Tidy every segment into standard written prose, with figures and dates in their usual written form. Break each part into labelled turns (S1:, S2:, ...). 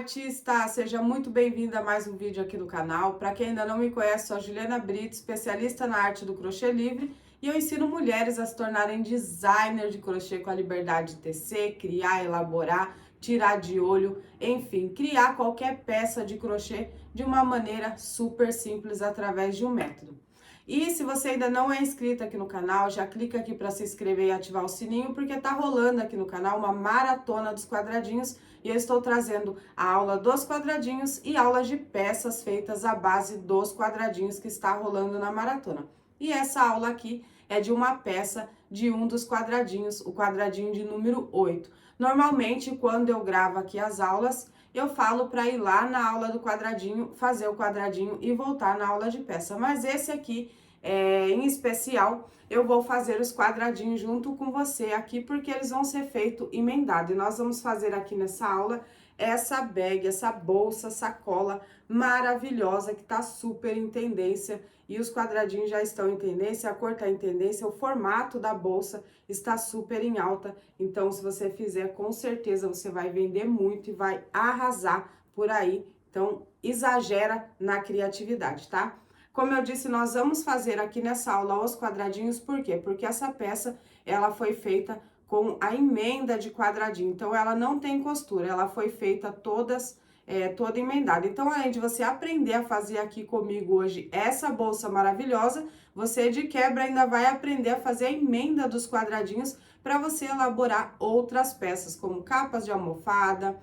S1: artista! Seja muito bem-vinda a mais um vídeo aqui no canal. Para quem ainda não me conhece, sou a Juliana Brito, especialista na arte do crochê livre, e eu ensino mulheres a se tornarem designer de crochê com a liberdade de tecer, criar, elaborar, tirar de olho, enfim, criar qualquer peça de crochê de uma maneira super simples através de um método. E se você ainda não é inscrito aqui no canal, já clica aqui para se inscrever e ativar o sininho, porque tá rolando aqui no canal uma maratona dos quadradinhos e eu estou trazendo a aula dos quadradinhos e aulas de peças feitas à base dos quadradinhos que está rolando na maratona. E essa aula aqui é de uma peça de um dos quadradinhos, o quadradinho de número 8. Normalmente, quando eu gravo aqui as aulas, eu falo para ir lá na aula do quadradinho, fazer o quadradinho e voltar na aula de peça. Mas esse aqui, em especial, eu vou fazer os quadradinhos junto com você aqui, porque eles vão ser feitos emendados. E nós vamos fazer aqui nessa aula essa bag, essa bolsa, sacola maravilhosa, que tá super em tendência. E os quadradinhos já estão em tendência, a cor tá em tendência, o formato da bolsa está super em alta. Então, se você fizer, com certeza você vai vender muito e vai arrasar por aí. Então, exagera na criatividade, tá? Como eu disse, nós vamos fazer aqui nessa aula os quadradinhos, por quê? Porque essa peça, ela foi feita com a emenda de quadradinho, então ela não tem costura, ela foi feita toda emendada. Então, além de você aprender a fazer aqui comigo hoje essa bolsa maravilhosa, você de quebra ainda vai aprender a fazer a emenda dos quadradinhos para você elaborar outras peças, como capas de almofada,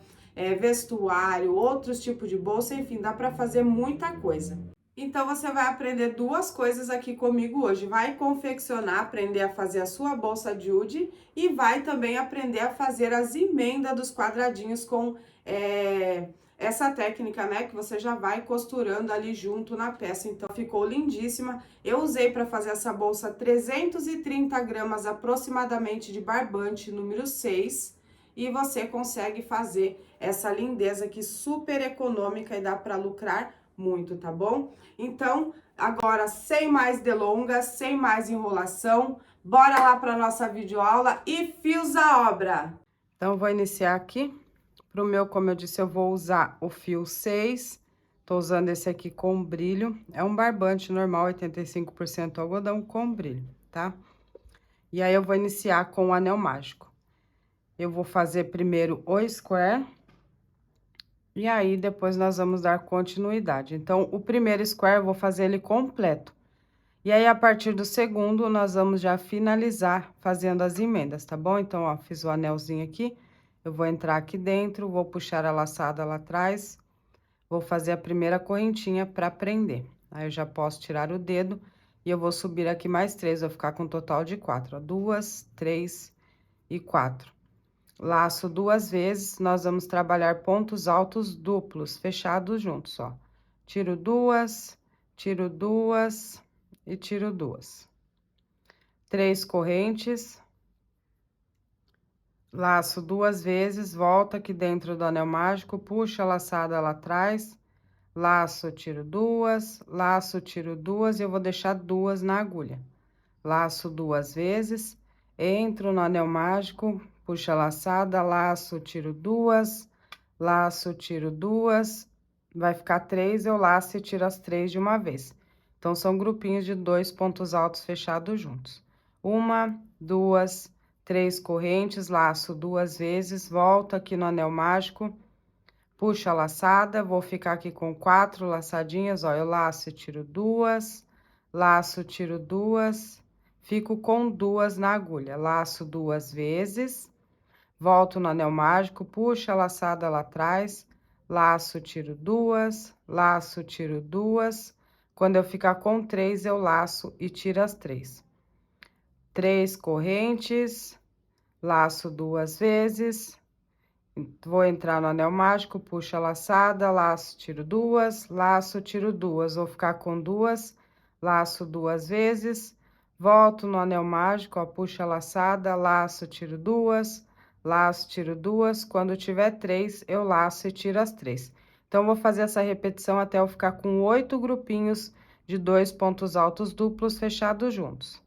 S1: vestuário, outros tipos de bolsa, enfim, dá para fazer muita coisa. Então, você vai aprender duas coisas aqui comigo hoje. Vai confeccionar, aprender a fazer a sua bolsa jude e vai também aprender a fazer as emendas dos quadradinhos com essa técnica, né? Que você já vai costurando ali junto na peça. Então, ficou lindíssima. Eu usei para fazer essa bolsa 330 gramas aproximadamente de barbante número 6. E você consegue fazer essa lindeza aqui super econômica e dá para lucrar muito, tá bom? Então, agora, sem mais delongas, sem mais enrolação, bora lá para nossa videoaula e fios à obra! Então, vou iniciar aqui. Pro meu, como eu disse, eu vou usar o fio 6. Tô usando esse aqui com brilho. É um barbante normal, 85% algodão com brilho, tá? E aí, eu vou iniciar com o anel mágico. Eu vou fazer primeiro o square. E aí, depois nós vamos dar continuidade. Então, o primeiro square eu vou fazer ele completo. E aí, a partir do segundo, nós vamos já finalizar fazendo as emendas, tá bom? Então, ó, fiz o anelzinho aqui, eu vou entrar aqui dentro, vou puxar a laçada lá atrás, vou fazer a primeira correntinha pra prender. Aí, eu já posso tirar o dedo e eu vou subir aqui mais 3, vou ficar com um total de 4, ó, 2, 3 e 4. Laço 2 vezes, nós vamos trabalhar pontos altos duplos, fechados juntos, ó. Tiro 2, tiro 2 e tiro 2. 3 correntes. Laço 2 vezes, volta aqui dentro do anel mágico, puxa a laçada lá atrás. Laço, tiro 2, laço, tiro 2 e eu vou deixar 2 na agulha. Laço 2 vezes, entro no anel mágico, puxa a laçada, laço, tiro 2, laço, tiro 2, vai ficar 3, eu laço e tiro as 3 de uma vez. Então, são grupinhos de 2 pontos altos fechados juntos. 1, 2, 3 correntes, laço 2 vezes, volto aqui no anel mágico, puxa a laçada, vou ficar aqui com 4 laçadinhas, ó, eu laço e tiro 2, laço, tiro 2, fico com 2 na agulha, laço 2 vezes, volto no anel mágico, puxa a laçada lá atrás, laço, tiro 2, laço, tiro 2, quando eu ficar com 3, eu laço e tiro as 3. 3 correntes, laço 2 vezes, vou entrar no anel mágico, puxa a laçada, laço, tiro 2, laço, tiro 2, vou ficar com 2, laço 2 vezes, volto no anel mágico, ó, puxa a laçada, laço, tiro 2, laço, tiro 2, quando tiver 3, eu laço e tiro as 3. Então, vou fazer essa repetição até eu ficar com 8 grupinhos de 2 pontos altos duplos fechados juntos.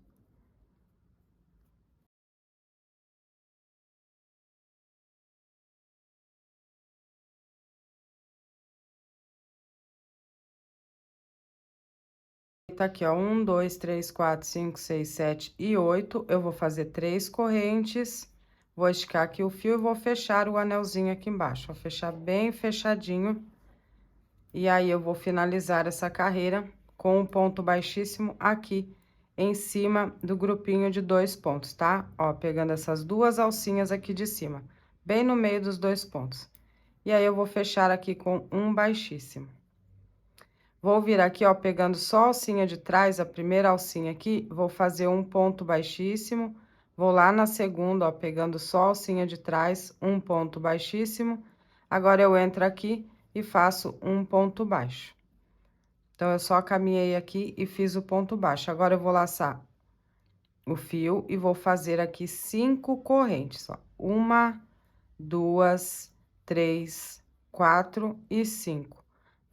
S1: Tá aqui, ó, 1, 2, 3, 4, 5, 6, 7 e 8. Eu vou fazer 3 correntes, vou esticar aqui o fio e vou fechar o anelzinho aqui embaixo, vou fechar bem fechadinho. E aí, eu vou finalizar essa carreira com um ponto baixíssimo aqui em cima do grupinho de 2 pontos, tá? Ó, pegando essas duas alcinhas aqui de cima, bem no meio dos 2 pontos. E aí, eu vou fechar aqui com um baixíssimo. Vou vir aqui, ó, pegando só a alcinha de trás, a primeira alcinha aqui, vou fazer um ponto baixíssimo, vou lá na segunda, ó, pegando só a alcinha de trás, um ponto baixíssimo. Agora, eu entro aqui e faço um ponto baixo. Então, eu só caminhei aqui e fiz o ponto baixo. Agora, eu vou laçar o fio e vou fazer aqui 5 correntes, ó. 1, 2, 3, 4 e 5.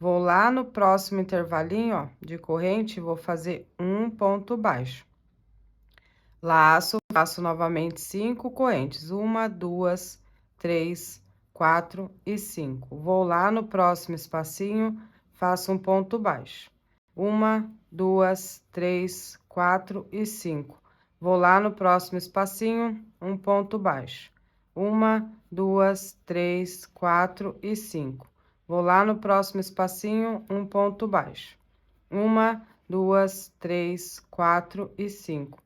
S1: Vou lá no próximo intervalinho, ó, de corrente, vou fazer um ponto baixo. Laço, faço novamente 5 correntes. 1, 2, 3, 4 e 5. Vou lá no próximo espacinho, faço um ponto baixo. 1, 2, 3, 4 e 5. Vou lá no próximo espacinho, um ponto baixo. 1, 2, 3, 4 e 5. Vou lá no próximo espacinho, um ponto baixo. 1, 2, 3, 4 e 5.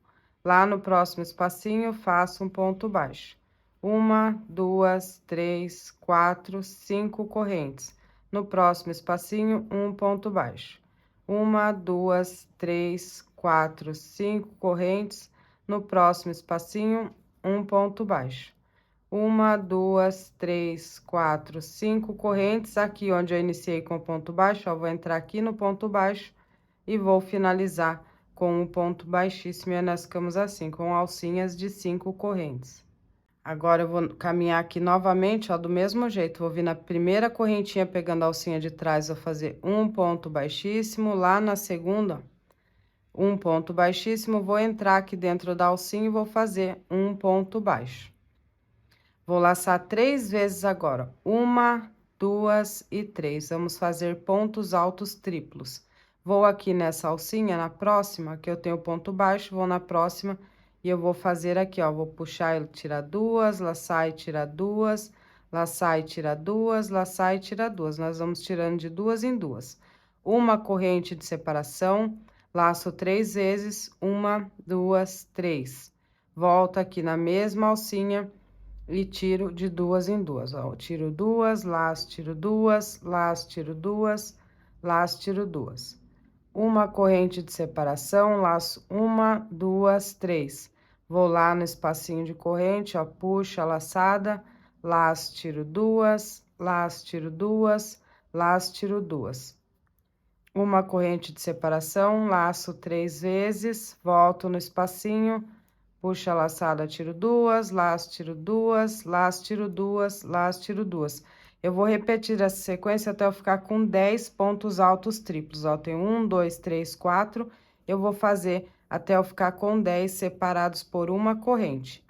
S1: Lá no próximo espacinho, faço um ponto baixo. 1, 2, 3, 4, 5 correntes. No próximo espacinho, um ponto baixo. 1, 2, 3, 4, 5 correntes. No próximo espacinho, um ponto baixo. 1, 2, 3, 4, 5 correntes. Aqui onde eu iniciei com ponto baixo, ó, vou entrar aqui no ponto baixo e vou finalizar com um ponto baixíssimo. E nós ficamos assim, com alcinhas de 5 correntes. Agora, eu vou caminhar aqui novamente, ó, do mesmo jeito. Vou vir na primeira correntinha pegando a alcinha de trás, vou fazer um ponto baixíssimo. Lá na segunda, um ponto baixíssimo. Vou entrar aqui dentro da alcinha e vou fazer um ponto baixo. Vou laçar 3 vezes agora. 1, 2 e 3. Vamos fazer pontos altos triplos. Vou aqui nessa alcinha, na próxima, que eu tenho ponto baixo, vou na próxima e eu vou fazer aqui, ó. Vou puxar e tirar 2, laçar e tirar 2, laçar e tirar 2, laçar e tirar 2. Nós vamos tirando de 2 em 2. Uma corrente de separação, laço 3 vezes, 1, 2, 3. Volto aqui na mesma alcinha e tiro de 2 em 2, ó. Eu tiro 2, laço, tiro 2, laço, tiro 2, laço, tiro 2. Uma corrente de separação, laço 1, 2, 3. Vou lá no espacinho de corrente, ó, puxo a laçada, laço, tiro 2, laço, tiro 2, laço, tiro 2. Uma corrente de separação, laço 3 vezes, volto no espacinho, puxa a laçada, tiro 2, laço, tiro 2, laço, tiro 2, laço, tiro 2. Eu vou repetir essa sequência até eu ficar com 10 pontos altos triplos, ó. Tem 1, 2, 3, 4. Eu vou fazer até eu ficar com 10 separados por uma corrente.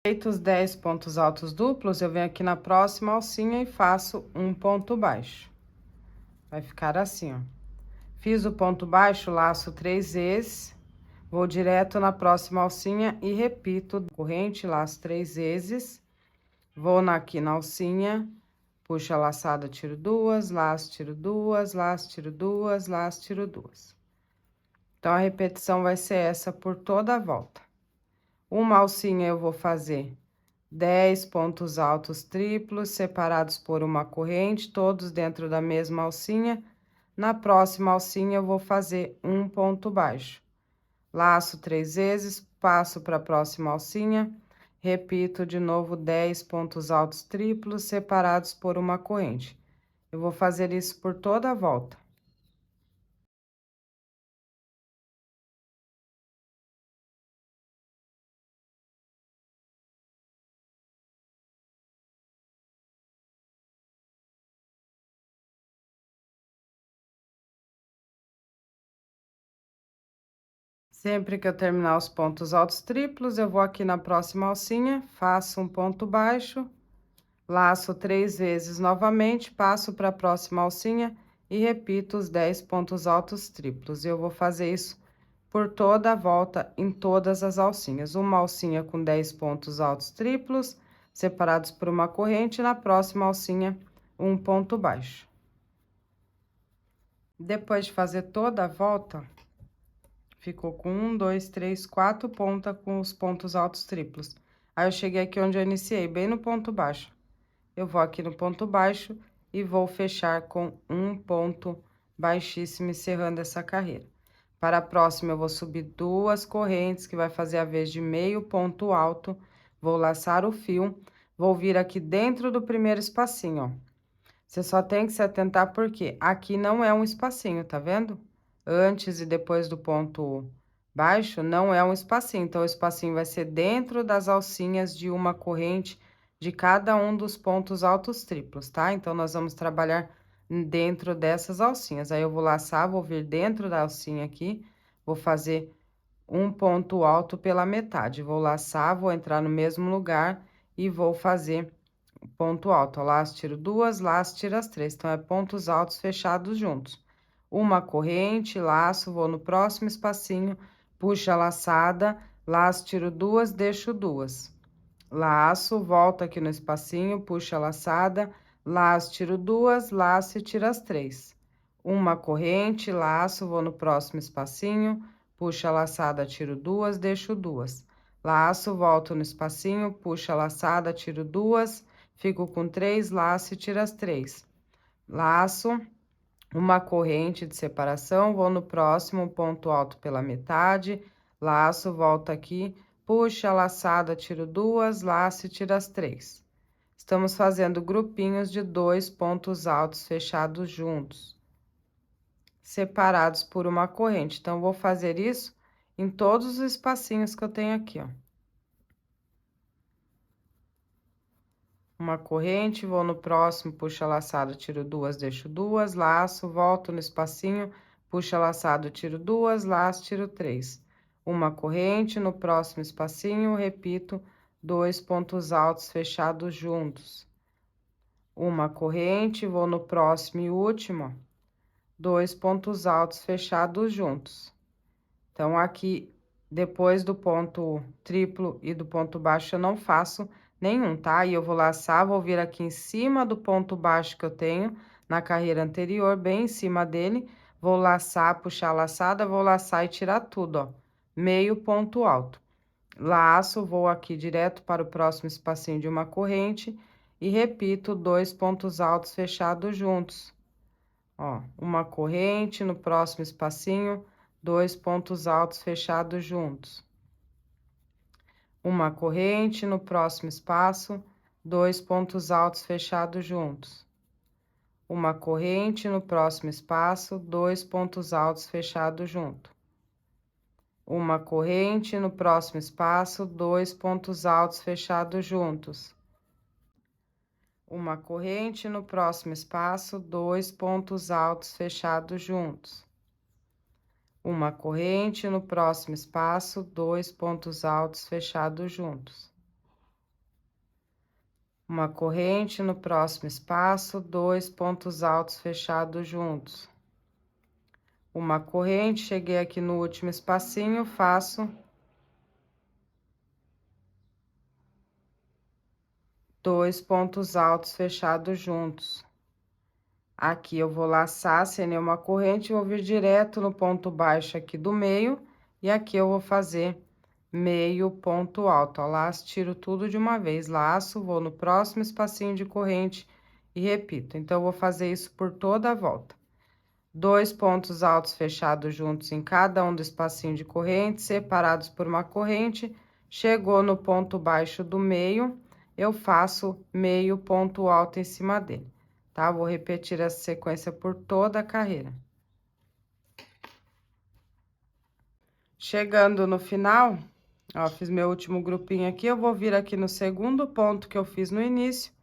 S1: Feitos os 10 pontos altos duplos, eu venho aqui na próxima alcinha e faço um ponto baixo. Vai ficar assim, ó. Fiz o ponto baixo, laço 3 vezes, vou direto na próxima alcinha e repito corrente, laço 3 vezes, vou aqui na alcinha, puxo a laçada, tiro 2, laço, tiro 2, laço, tiro 2, laço, tiro 2. Então, a repetição vai ser essa por toda a volta. Uma alcinha eu vou fazer 10 pontos altos triplos, separados por uma corrente, todos dentro da mesma alcinha. Na próxima alcinha, eu vou fazer um ponto baixo. Laço 3 vezes, passo para a próxima alcinha, repito de novo 10 pontos altos triplos, separados por uma corrente. Eu vou fazer isso por toda a volta. Sempre que eu terminar os pontos altos triplos, eu vou aqui na próxima alcinha, faço um ponto baixo, laço 3 vezes novamente, passo para a próxima alcinha e repito os 10 pontos altos triplos. Eu vou fazer isso por toda a volta em todas as alcinhas. Uma alcinha com 10 pontos altos triplos, separados por uma corrente, na próxima alcinha, um ponto baixo. Depois de fazer toda a volta, ficou com 1, 2, 3, 4 pontas com os pontos altos triplos. Aí, eu cheguei aqui onde eu iniciei, bem no ponto baixo. Eu vou aqui no ponto baixo e vou fechar com um ponto baixíssimo, encerrando essa carreira. Para a próxima, eu vou subir 2 correntes, que vai fazer a vez de meio ponto alto. Vou laçar o fio, vou vir aqui dentro do primeiro espacinho, ó. Você só tem que se atentar porque aqui não é um espacinho, tá vendo? Antes e depois do ponto baixo, não é um espacinho. Então, o espacinho vai ser dentro das alcinhas de uma corrente de cada um dos pontos altos triplos, tá? Então, nós vamos trabalhar dentro dessas alcinhas. Aí, eu vou laçar, vou vir dentro da alcinha aqui, vou fazer um ponto alto pela metade. Vou laçar, vou entrar no mesmo lugar e vou fazer ponto alto. Ó, laço, tiro 2, laço, tiro as 3. Então, é pontos altos fechados juntos. Uma corrente, laço, vou no próximo espacinho, puxo a laçada, laço, tiro 2, deixo 2. Laço, volto aqui no espacinho, puxo a laçada, laço, tiro 2, laço e tiro as 3. Uma corrente, laço, vou no próximo espacinho, puxo a laçada, tiro 2, deixo 2. Laço, volto no espacinho, puxo a laçada, tiro 2, fico com 3, laço e tiro as 3. Laço, uma corrente de separação, vou no próximo ponto alto pela metade, laço, volto aqui, puxo a laçada, tiro 2, laço e tiro as 3. Estamos fazendo grupinhos de 2 pontos altos fechados juntos, separados por uma corrente. Então, vou fazer isso em todos os espacinhos que eu tenho aqui, ó. Uma corrente, vou no próximo, puxo a laçada, tiro 2, deixo 2, laço, volto no espacinho, puxo a laçada, tiro 2, laço, tiro 3. Uma corrente, no próximo espacinho, repito 2 pontos altos fechados juntos. Uma corrente, vou no próximo e último, 2 pontos altos fechados juntos. Então, aqui, depois do ponto triplo e do ponto baixo, eu não faço nenhum, tá? E eu vou laçar, vou vir aqui em cima do ponto baixo que eu tenho na carreira anterior, bem em cima dele, vou laçar, puxar a laçada, vou laçar e tirar tudo, ó, meio ponto alto. Laço, vou aqui direto para o próximo espacinho de uma corrente e repito 2 pontos altos fechados juntos. Ó, uma corrente, no próximo espacinho, 2 pontos altos fechados juntos. Uma corrente, no próximo espaço, 2 pontos altos fechados juntos. Uma corrente, no próximo espaço, 2 pontos altos fechados junto. Uma corrente, no próximo espaço, 2 pontos altos fechados juntos. Uma corrente, no próximo espaço, 2 pontos altos fechados juntos. Uma corrente, no próximo espaço, 2 pontos altos fechados juntos. Uma corrente, no próximo espaço, 2 pontos altos fechados juntos. Uma corrente, cheguei aqui no último espacinho, faço 2 pontos altos fechados juntos. Aqui eu vou laçar sem nenhuma corrente, vou vir direto no ponto baixo aqui do meio, e aqui eu vou fazer meio ponto alto, ó, laço, tiro tudo de uma vez, laço, vou no próximo espacinho de corrente e repito. Então, eu vou fazer isso por toda a volta. 2 pontos altos fechados juntos em cada um do espacinho de corrente, separados por uma corrente, chegou no ponto baixo do meio, eu faço meio ponto alto em cima dele. Tá? Vou repetir essa sequência por toda a carreira. Chegando no final, ó, fiz meu último grupinho aqui, eu vou vir aqui no segundo ponto que eu fiz no início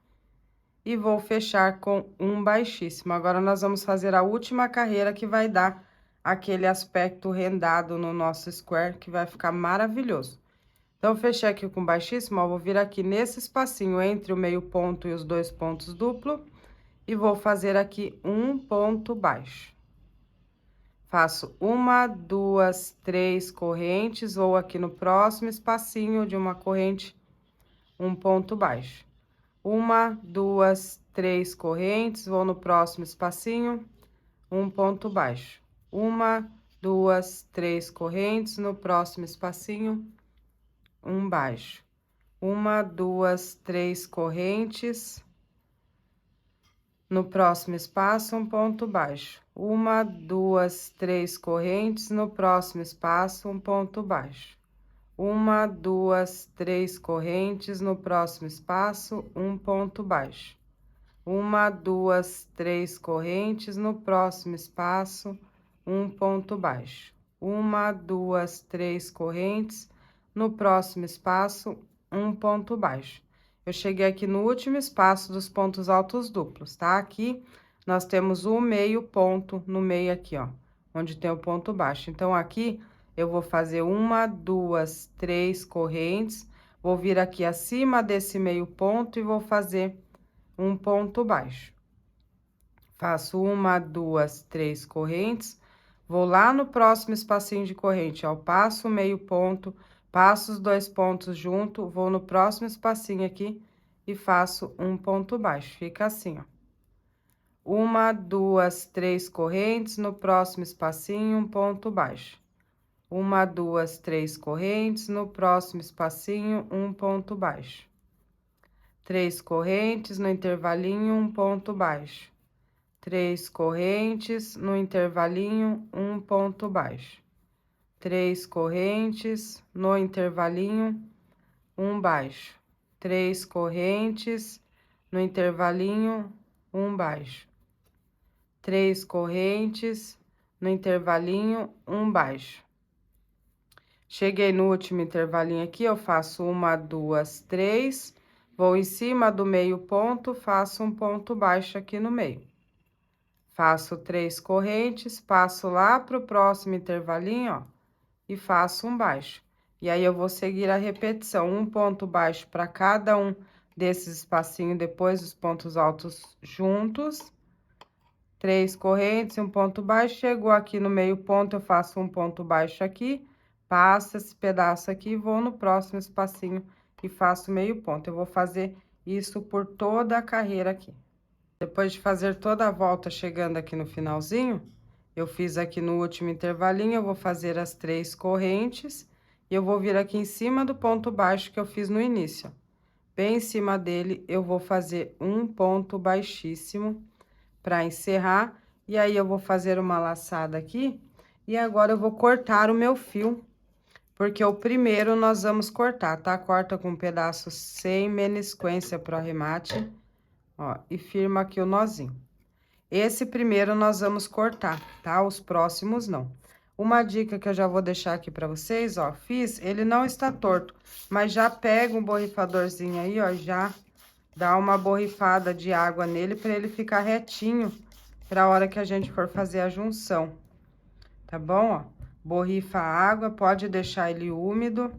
S1: e vou fechar com um baixíssimo. Agora, nós vamos fazer a última carreira que vai dar aquele aspecto rendado no nosso square, que vai ficar maravilhoso. Então, fechei aqui com baixíssimo, ó, vou vir aqui nesse espacinho entre o meio ponto e os 2 pontos duplo, e vou fazer aqui um ponto baixo. Faço 1, 2, 3 correntes, ou aqui no próximo espacinho de uma corrente, um ponto baixo. 1, 2, 3 correntes, vou no próximo espacinho, um ponto baixo. 1, 2, 3 correntes, no próximo espacinho, um baixo. 1, 2, 3 correntes, no próximo espaço, um ponto baixo. 1, 2, 3 correntes, no próximo espaço, um ponto baixo. 1, 2, 3 correntes, no próximo espaço, um ponto baixo. 1, 2, 3 correntes, no próximo espaço, um ponto baixo. 1, 2, 3 correntes, no próximo espaço, um ponto baixo. Eu cheguei aqui no último espaço dos pontos altos duplos, tá? Aqui, nós temos o meio ponto no meio aqui, ó, onde tem o ponto baixo. Então, aqui, eu vou fazer 1, 2, 3 correntes, vou vir aqui acima desse meio ponto e vou fazer um ponto baixo. Faço 1, 2, 3 correntes, vou lá no próximo espacinho de corrente, ó, passo o meio ponto, passo os 2 pontos junto, vou no próximo espacinho aqui e faço um ponto baixo. Fica assim, ó. 1, 2, 3 correntes, no próximo espacinho, um ponto baixo. 1, 2, 3 correntes, no próximo espacinho, um ponto baixo. 3 correntes, no intervalinho, um ponto baixo. 3 correntes, no intervalinho, um ponto baixo. 3 correntes, no intervalinho, um baixo. 3 correntes, no intervalinho, um baixo. 3 correntes, no intervalinho, um baixo. Cheguei no último intervalinho aqui, eu faço 1, 2, 3, vou em cima do meio ponto, faço um ponto baixo aqui no meio. Faço 3 correntes, passo lá pro próximo intervalinho, ó, e faço um baixo. E aí, eu vou seguir a repetição, um ponto baixo para cada um desses espacinhos, depois dos pontos altos juntos. 3 correntes, um ponto baixo, chegou aqui no meio ponto, eu faço um ponto baixo aqui, passo esse pedaço aqui, vou no próximo espacinho e faço meio ponto. Eu vou fazer isso por toda a carreira aqui. Depois de fazer toda a volta, chegando aqui no finalzinho, eu fiz aqui no último intervalinho, eu vou fazer as 3 correntes, e eu vou vir aqui em cima do ponto baixo que eu fiz no início. Bem em cima dele, eu vou fazer um ponto baixíssimo para encerrar, e aí eu vou fazer uma laçada aqui, e agora eu vou cortar o meu fio, porque o primeiro nós vamos cortar, tá? Corta com um pedaço sem menisquência pro arremate, ó, e firma aqui o nozinho. Esse primeiro nós vamos cortar, tá? Os próximos não. Uma dica que eu já vou deixar aqui pra vocês, ó, fiz, ele não está torto, mas já pega um borrifadorzinho aí, ó, já dá uma borrifada de água nele pra ele ficar retinho pra hora que a gente for fazer a junção, tá bom, ó? Borrifa a água, pode deixar ele úmido,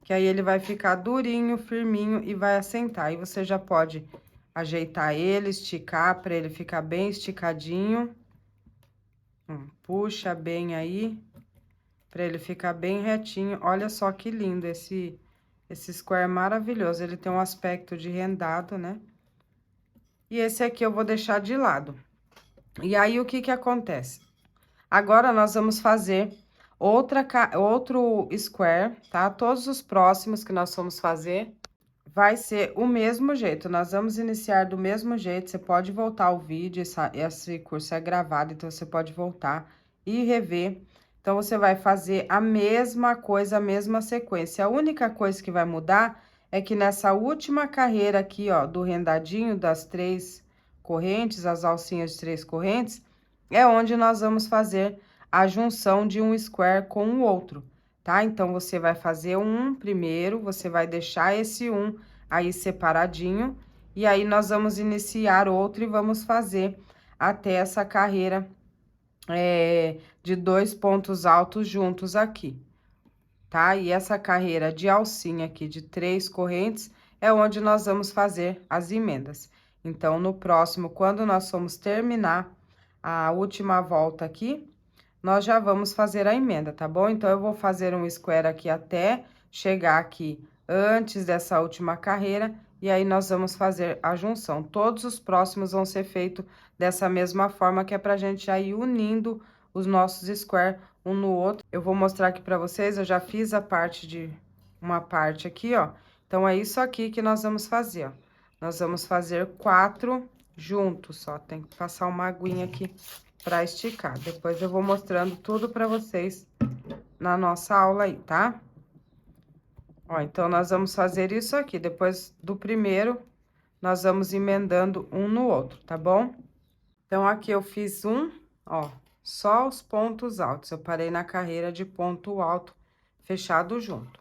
S1: que aí ele vai ficar durinho, firminho e vai assentar. Aí você já pode ajeitar ele, esticar para ele ficar bem esticadinho. Puxa bem aí, para ele ficar bem retinho. Olha só que lindo esse square maravilhoso. Ele tem um aspecto de rendado, né? E esse aqui eu vou deixar de lado. E aí, o que que acontece? Agora, nós vamos fazer outro square, tá? Todos os próximos que nós vamos fazer vai ser o mesmo jeito. Nós vamos iniciar do mesmo jeito. Você pode voltar o vídeo, esse curso é gravado, então você pode voltar e rever. Então, você vai fazer a mesma coisa, a mesma sequência. A única coisa que vai mudar é que nessa última carreira aqui, ó, do rendadinho das 3 correntes, as alcinhas de 3 correntes, é onde nós vamos fazer a junção de um square com o outro, tá? Então, você vai fazer um primeiro, você vai deixar esse um aí separadinho, e aí nós vamos iniciar outro e vamos fazer até essa carreira de 2 pontos altos juntos aqui, tá? E essa carreira de alcinha aqui de 3 correntes é onde nós vamos fazer as emendas. Então, no próximo, quando nós formos terminar a última volta aqui, nós já vamos fazer a emenda, tá bom? Então, eu vou fazer um square aqui até chegar aqui antes dessa última carreira, e aí nós vamos fazer a junção. Todos os próximos vão ser feitos dessa mesma forma, que é pra gente já ir unindo os nossos square um no outro. Eu vou mostrar aqui pra vocês, eu já fiz a parte de uma parte aqui, ó. Então, é isso aqui que nós vamos fazer, ó. Nós vamos fazer 4 juntos, só tem que passar uma aguinha aqui pra esticar. Depois eu vou mostrando tudo pra vocês na nossa aula aí, tá? Ó, então, nós vamos fazer isso aqui. Depois do primeiro, nós vamos emendando um no outro, tá bom? Então, aqui eu fiz ó, só os pontos altos. Eu parei na carreira de ponto alto fechado junto,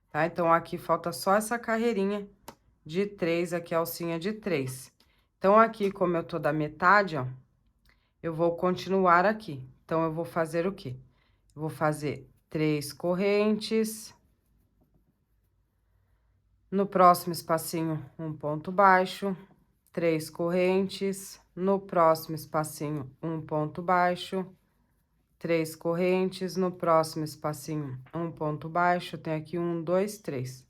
S1: tá? Então, aqui falta só essa carreirinha de 3, aqui a alcinha de 3. Então, aqui, como eu tô da metade, ó, eu vou continuar aqui. Então, eu vou fazer o quê? Eu vou fazer 3 correntes. No próximo espacinho, um ponto baixo, 3 correntes. No próximo espacinho, um ponto baixo, 3 correntes. No próximo espacinho, um ponto baixo. Tem aqui 1, 2, 3.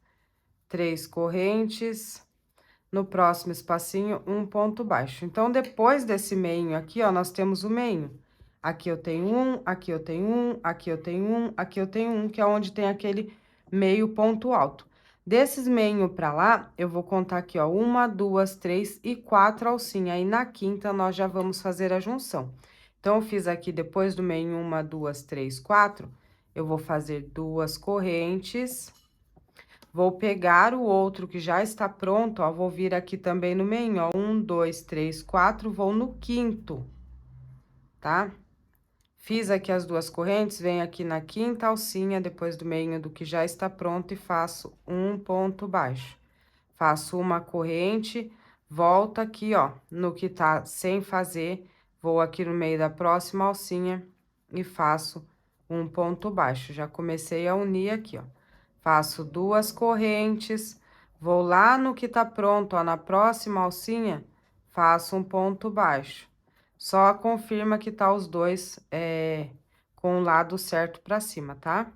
S1: 3 correntes. No próximo espacinho, um ponto baixo. Então, depois desse meio aqui, ó, nós temos o meio. Aqui eu tenho aqui eu tenho aqui eu tenho aqui eu tenho que é onde tem aquele meio ponto alto. Desses meio pra lá, eu vou contar aqui, ó, 1, 2, 3 e 4 alcinhas. Aí, na quinta, nós já vamos fazer a junção. Então, eu fiz aqui, depois do meio 1, 2, 3, 4, eu vou fazer 2 correntes. Vou pegar o outro que já está pronto, ó, vou vir aqui também no meio, ó, 1, 2, 3, 4, vou no quinto, tá? Fiz aqui as 2 correntes, venho aqui na quinta alcinha, depois do meio do que já está pronto, e faço um ponto baixo. Faço uma corrente, volto aqui, ó, no que tá sem fazer, vou aqui no meio da próxima alcinha e faço um ponto baixo. Já comecei a unir aqui, ó. Faço 2 correntes, vou lá no que tá pronto, ó, na próxima alcinha, faço um ponto baixo. Só confirma que tá os dois com o lado certo pra cima, tá?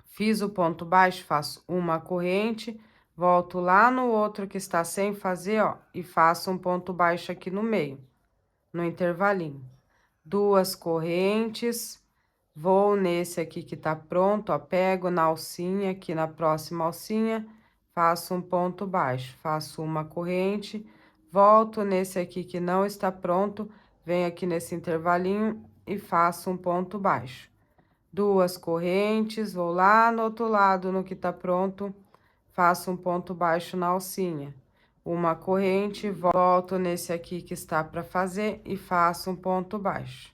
S1: Fiz o ponto baixo, faço uma corrente, volto lá no outro que está sem fazer, ó, e faço um ponto baixo aqui no meio, no intervalinho. 2 correntes, vou nesse aqui que tá pronto, ó, pego na alcinha, aqui na próxima alcinha, faço um ponto baixo, faço uma corrente, volto nesse aqui que não está pronto, venho aqui nesse intervalinho e faço um ponto baixo. 2 correntes, vou lá no outro lado, no que tá pronto, faço um ponto baixo na alcinha. Uma corrente, volto nesse aqui que está para fazer e faço um ponto baixo.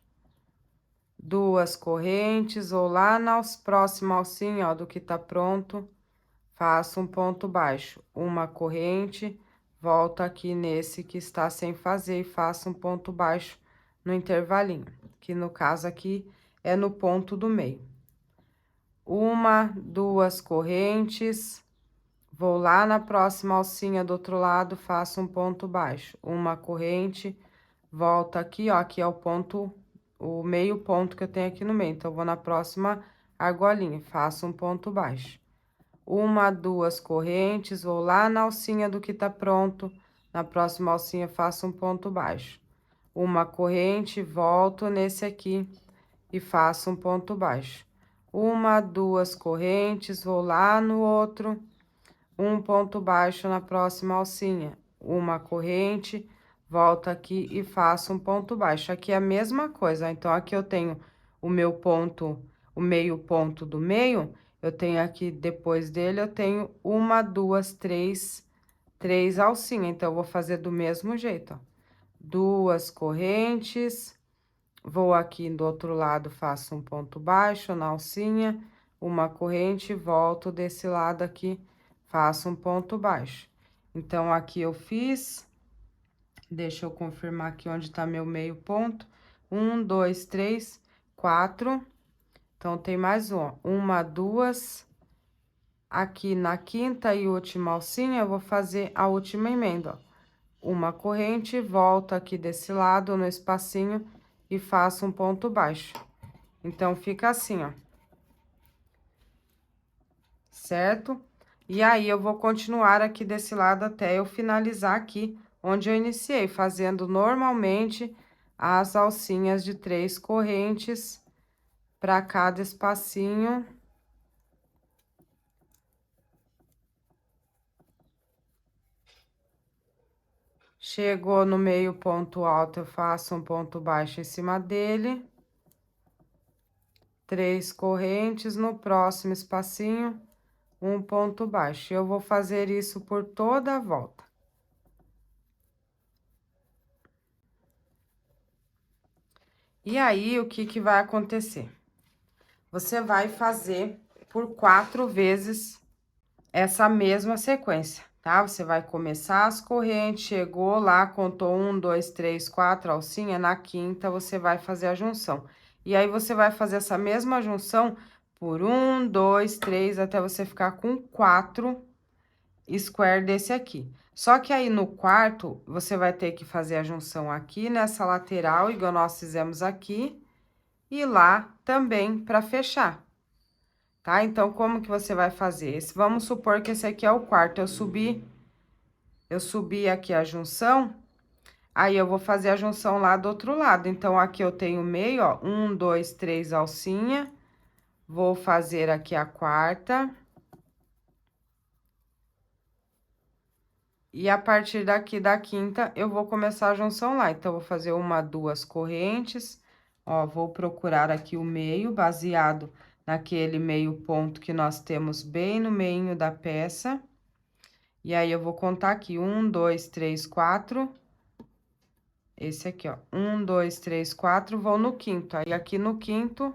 S1: 2 correntes, vou lá na próxima alcinha, ó, do que tá pronto, faço um ponto baixo. Uma corrente, volto aqui nesse que está sem fazer e faço um ponto baixo no intervalinho, que no caso aqui é no ponto do meio. 1, 2 correntes, vou lá na próxima alcinha do outro lado, faço um ponto baixo. Uma corrente, volto aqui, ó, aqui é o ponto, o meio ponto que eu tenho aqui no meio. Então, vou na próxima argolinha, faço um ponto baixo. 1, 2 correntes, vou lá na alcinha do que tá pronto, na próxima alcinha faço um ponto baixo. Uma corrente, volto nesse aqui e faço um ponto baixo. 1, 2 correntes, vou lá no outro, um ponto baixo na próxima alcinha. Uma corrente, volto aqui e faço um ponto baixo. Aqui é a mesma coisa, então, aqui eu tenho o meu ponto, o meio ponto do meio, eu tenho aqui, depois dele, eu tenho 1, 2, 3, 3 alcinhas. Então, eu vou fazer do mesmo jeito, ó. 2 correntes, vou aqui do outro lado, faço um ponto baixo na alcinha, uma corrente, volto desse lado aqui, faço um ponto baixo. Então, aqui eu fiz, deixa eu confirmar aqui onde tá meu meio ponto, 1, 2, 3, 4. Então, tem mais um, ó. 1, 2. Aqui na quinta e última alcinha, eu vou fazer a última emenda, ó. Uma corrente, volto aqui desse lado no espacinho e faço um ponto baixo. Então, fica assim, ó. Certo? E aí, eu vou continuar aqui desse lado até eu finalizar aqui onde eu iniciei, fazendo normalmente as alcinhas de 3 correntes para cada espacinho. Chegou no meio ponto alto, eu faço um ponto baixo em cima dele. 3 correntes, no próximo espacinho, um ponto baixo. Eu vou fazer isso por toda a volta. E aí, o que que vai acontecer? Você vai fazer por 4 vezes essa mesma sequência, tá? Você vai começar as correntes, chegou lá, contou 1, 2, 3, 4 alcinha, na quinta você vai fazer a junção. E aí, você vai fazer essa mesma junção por 1, 2, 3, até você ficar com 4 square desse aqui. Só que aí, no quarto, você vai ter que fazer a junção aqui nessa lateral, igual nós fizemos aqui, e lá também para fechar. Tá? Então, como que você vai fazer? Vamos supor que esse aqui é o quarto, eu subi aqui a junção, aí eu vou fazer a junção lá do outro lado. Então, aqui eu tenho meio, ó, 1, 2, 3 alcinha, vou fazer aqui a quarta. E a partir daqui da quinta, eu vou começar a junção lá. Então, vou fazer 1, 2 correntes, ó, vou procurar aqui o meio, baseado naquele meio ponto que nós temos bem no meio da peça. E aí, eu vou contar aqui, 1, 2, 3, 4. Esse aqui, ó, 1, 2, 3, 4, vou no quinto. Aí, aqui no quinto,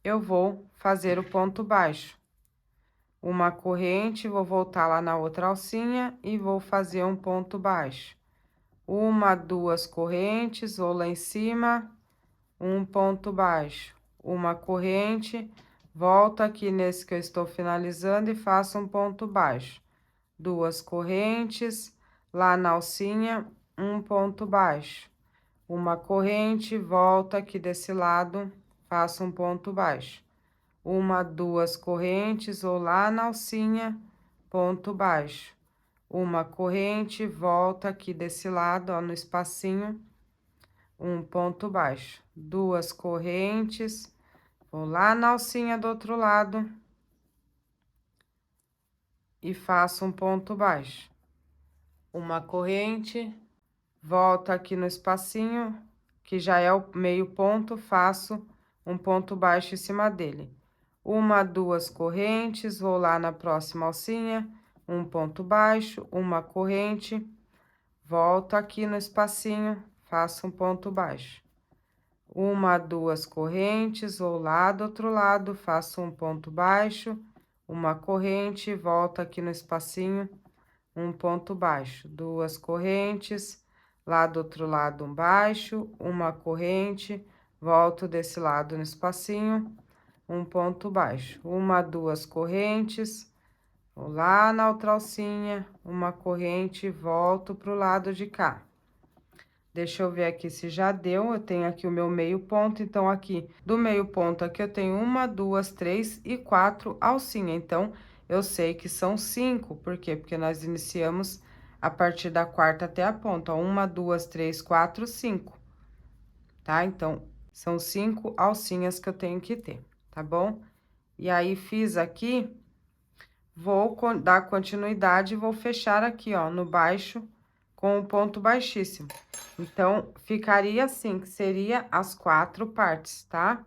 S1: eu vou fazer o ponto baixo. Uma corrente, vou voltar lá na outra alcinha e vou fazer um ponto baixo. 1, 2 correntes, vou lá em cima, um ponto baixo. Uma corrente, volto aqui nesse que eu estou finalizando e faço um ponto baixo. 2 correntes, lá na alcinha, um ponto baixo. Uma corrente, volto aqui desse lado, faço um ponto baixo. 1, 2 correntes, ou lá na alcinha, ponto baixo. Uma corrente, volta aqui desse lado, ó, no espacinho, um ponto baixo. 2 correntes, vou lá na alcinha do outro lado e faço um ponto baixo. Uma corrente, volto aqui no espacinho, que já é o meio ponto, faço um ponto baixo em cima dele. 1, 2 correntes, vou lá na próxima alcinha, um ponto baixo, uma corrente, volto aqui no espacinho, faço um ponto baixo. 1, 2 correntes, vou lá do outro lado, faço um ponto baixo, uma corrente, volto aqui no espacinho, um ponto baixo. 2 correntes, lá do outro lado um baixo, uma corrente, volto desse lado no espacinho, um ponto baixo. 1, 2 correntes, vou lá na outra alcinha, uma corrente, volto pro lado de cá. Deixa eu ver aqui se já deu, eu tenho aqui o meu meio ponto, então aqui, do meio ponto aqui, eu tenho 1, 2, 3 e 4 alcinha, então, eu sei que são 5, por quê? Porque nós iniciamos a partir da quarta até a ponta, ó, 1, 2, 3, 4, 5, tá? Então, são 5 alcinhas que eu tenho que ter, tá bom? E aí, fiz aqui, vou dar continuidade e vou fechar aqui, ó, no baixo, com o ponto baixíssimo. Então, ficaria assim, que seria as 4 partes, tá?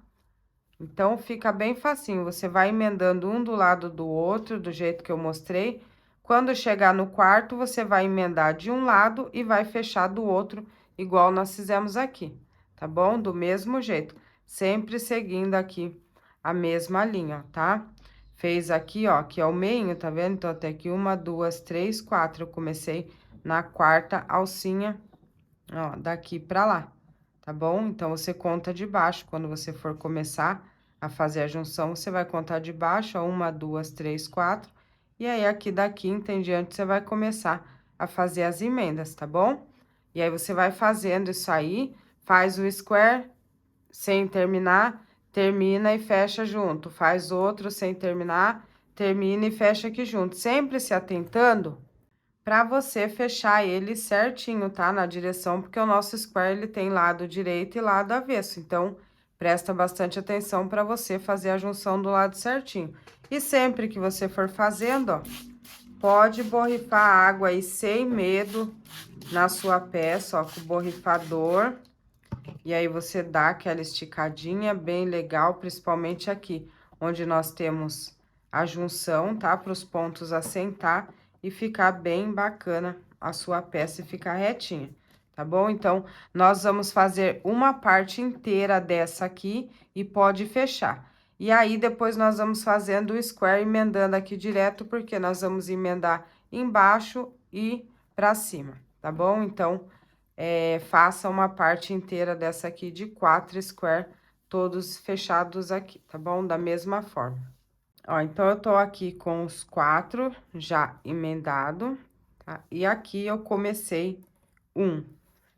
S1: Então, fica bem facinho, você vai emendando um do lado do outro, do jeito que eu mostrei. Quando chegar no quarto, você vai emendar de um lado e vai fechar do outro, igual nós fizemos aqui, tá bom? Do mesmo jeito, sempre seguindo aqui a mesma linha, tá? Fez aqui, ó, que é o meio, tá vendo? Então, até aqui 1, 2, 3, 4, eu comecei na quarta alcinha, ó, daqui pra lá, tá bom? Então, você conta de baixo, quando você for começar a fazer a junção, você vai contar de baixo, ó, 1, 2, 3, 4, e aí, aqui da quinta em diante, você vai começar a fazer as emendas, tá bom? E aí, você vai fazendo isso aí, faz o square sem terminar, termina e fecha junto, faz outro sem terminar, termina e fecha aqui junto, sempre se atentando para você fechar ele certinho, tá? Na direção, porque o nosso square, ele tem lado direito e lado avesso. Então, presta bastante atenção para você fazer a junção do lado certinho. E sempre que você for fazendo, ó, pode borrifar água aí sem medo na sua peça, ó, com o borrifador. E aí, você dá aquela esticadinha bem legal, principalmente aqui, onde nós temos a junção, tá? Para os pontos assentar e ficar bem bacana a sua peça e ficar retinha, tá bom? Então, nós vamos fazer uma parte inteira dessa aqui e pode fechar. E aí, depois nós vamos fazendo o square, emendando aqui direto, porque nós vamos emendar embaixo e pra cima, tá bom? Então, faça uma parte inteira dessa aqui de 4 square, todos fechados aqui, tá bom? Da mesma forma. Ó, então, eu tô aqui com os 4 já emendado, tá? E aqui eu comecei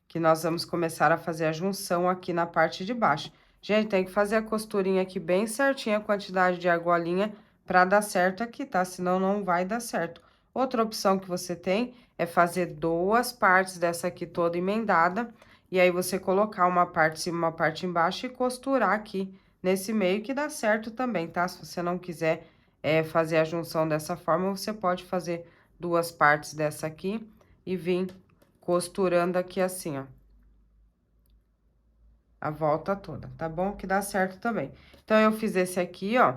S1: que nós vamos começar a fazer a junção aqui na parte de baixo. Gente, tem que fazer a costurinha aqui bem certinha, a quantidade de argolinha, pra dar certo aqui, tá? Senão não vai dar certo. Outra opção que você tem é fazer 2 partes dessa aqui toda emendada, e aí você colocar uma parte em cima, uma parte embaixo e costurar aqui nesse meio, que dá certo também, tá? Se você não quiser fazer a junção dessa forma, você pode fazer 2 partes dessa aqui e vir costurando aqui assim, ó. A volta toda, tá bom? Que dá certo também. Então, eu fiz esse aqui, ó.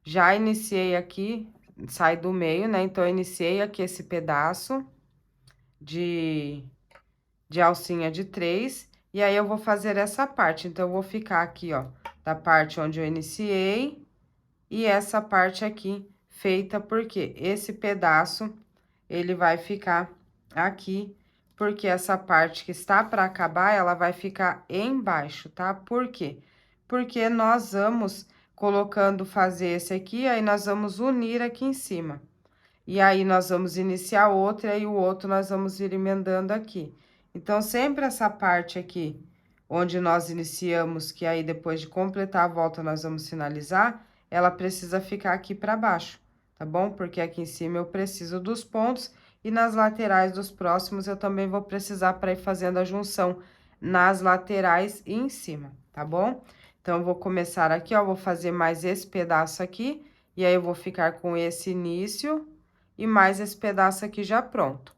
S1: Já iniciei aqui, sai do meio, né? Então, eu iniciei aqui esse pedaço de alcinha de 3. E aí, eu vou fazer essa parte. Então, eu vou ficar aqui, ó, da parte onde eu iniciei. E essa parte aqui feita, porque esse pedaço, ele vai ficar aqui, porque essa parte que está para acabar, ela vai ficar embaixo, tá? Por quê? Porque nós vamos colocando, fazer esse aqui, aí nós vamos unir aqui em cima. E aí, nós vamos iniciar outro, e aí o outro nós vamos ir emendando aqui. Então, sempre essa parte aqui, onde nós iniciamos, que aí depois de completar a volta nós vamos finalizar, ela precisa ficar aqui para baixo, tá bom? Porque aqui em cima eu preciso dos pontos e nas laterais dos próximos eu também vou precisar para ir fazendo a junção nas laterais e em cima, tá bom? Então, eu vou começar aqui, ó, vou fazer mais esse pedaço aqui, e aí eu vou ficar com esse início e mais esse pedaço aqui já pronto.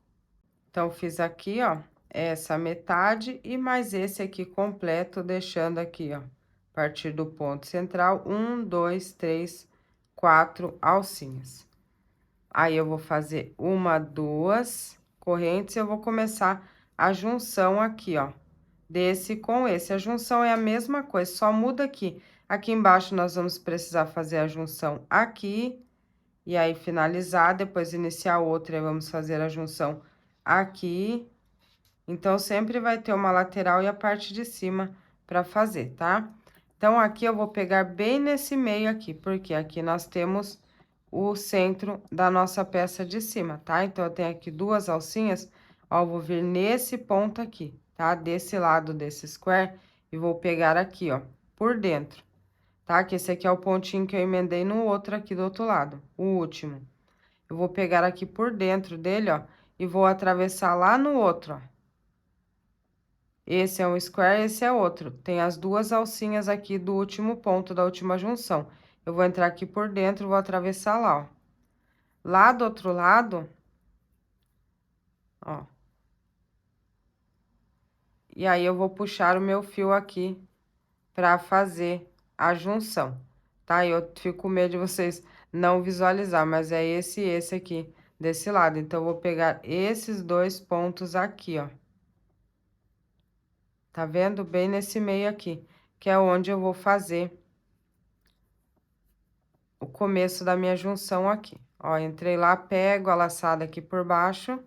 S1: Então, fiz aqui, ó, essa metade e mais esse aqui completo, deixando aqui, ó, a partir do ponto central, 1, 2, 3, 4 alcinhas. Aí, eu vou fazer 1, 2 correntes, eu vou começar a junção aqui, ó, desse com esse. A junção é a mesma coisa, só muda aqui. Aqui embaixo, nós vamos precisar fazer a junção aqui, e aí, finalizar, depois iniciar outra, e vamos fazer a junção aqui. Então, sempre vai ter uma lateral e a parte de cima para fazer, tá? Então, aqui eu vou pegar bem nesse meio aqui, porque aqui nós temos o centro da nossa peça de cima, tá? Então, eu tenho aqui 2 alcinhas, ó, eu vou vir nesse ponto aqui, tá? Desse lado desse square, e vou pegar aqui, ó, por dentro, tá? Que esse aqui é o pontinho que eu emendei no outro aqui do outro lado, o último. Eu vou pegar aqui por dentro dele, ó, e vou atravessar lá no outro, ó. Esse é um square, esse é outro. Tem as 2 alcinhas aqui do último ponto, da última junção. Eu vou entrar aqui por dentro, vou atravessar lá, ó. Lá do outro lado, ó. E aí, eu vou puxar o meu fio aqui pra fazer a junção, tá? Eu fico com medo de vocês não visualizar, mas é esse e esse aqui desse lado. Então, eu vou pegar esses 2 pontos aqui, ó. Tá vendo? Bem nesse meio aqui, que é onde eu vou fazer o começo da minha junção aqui. Ó, entrei lá, pego a laçada aqui por baixo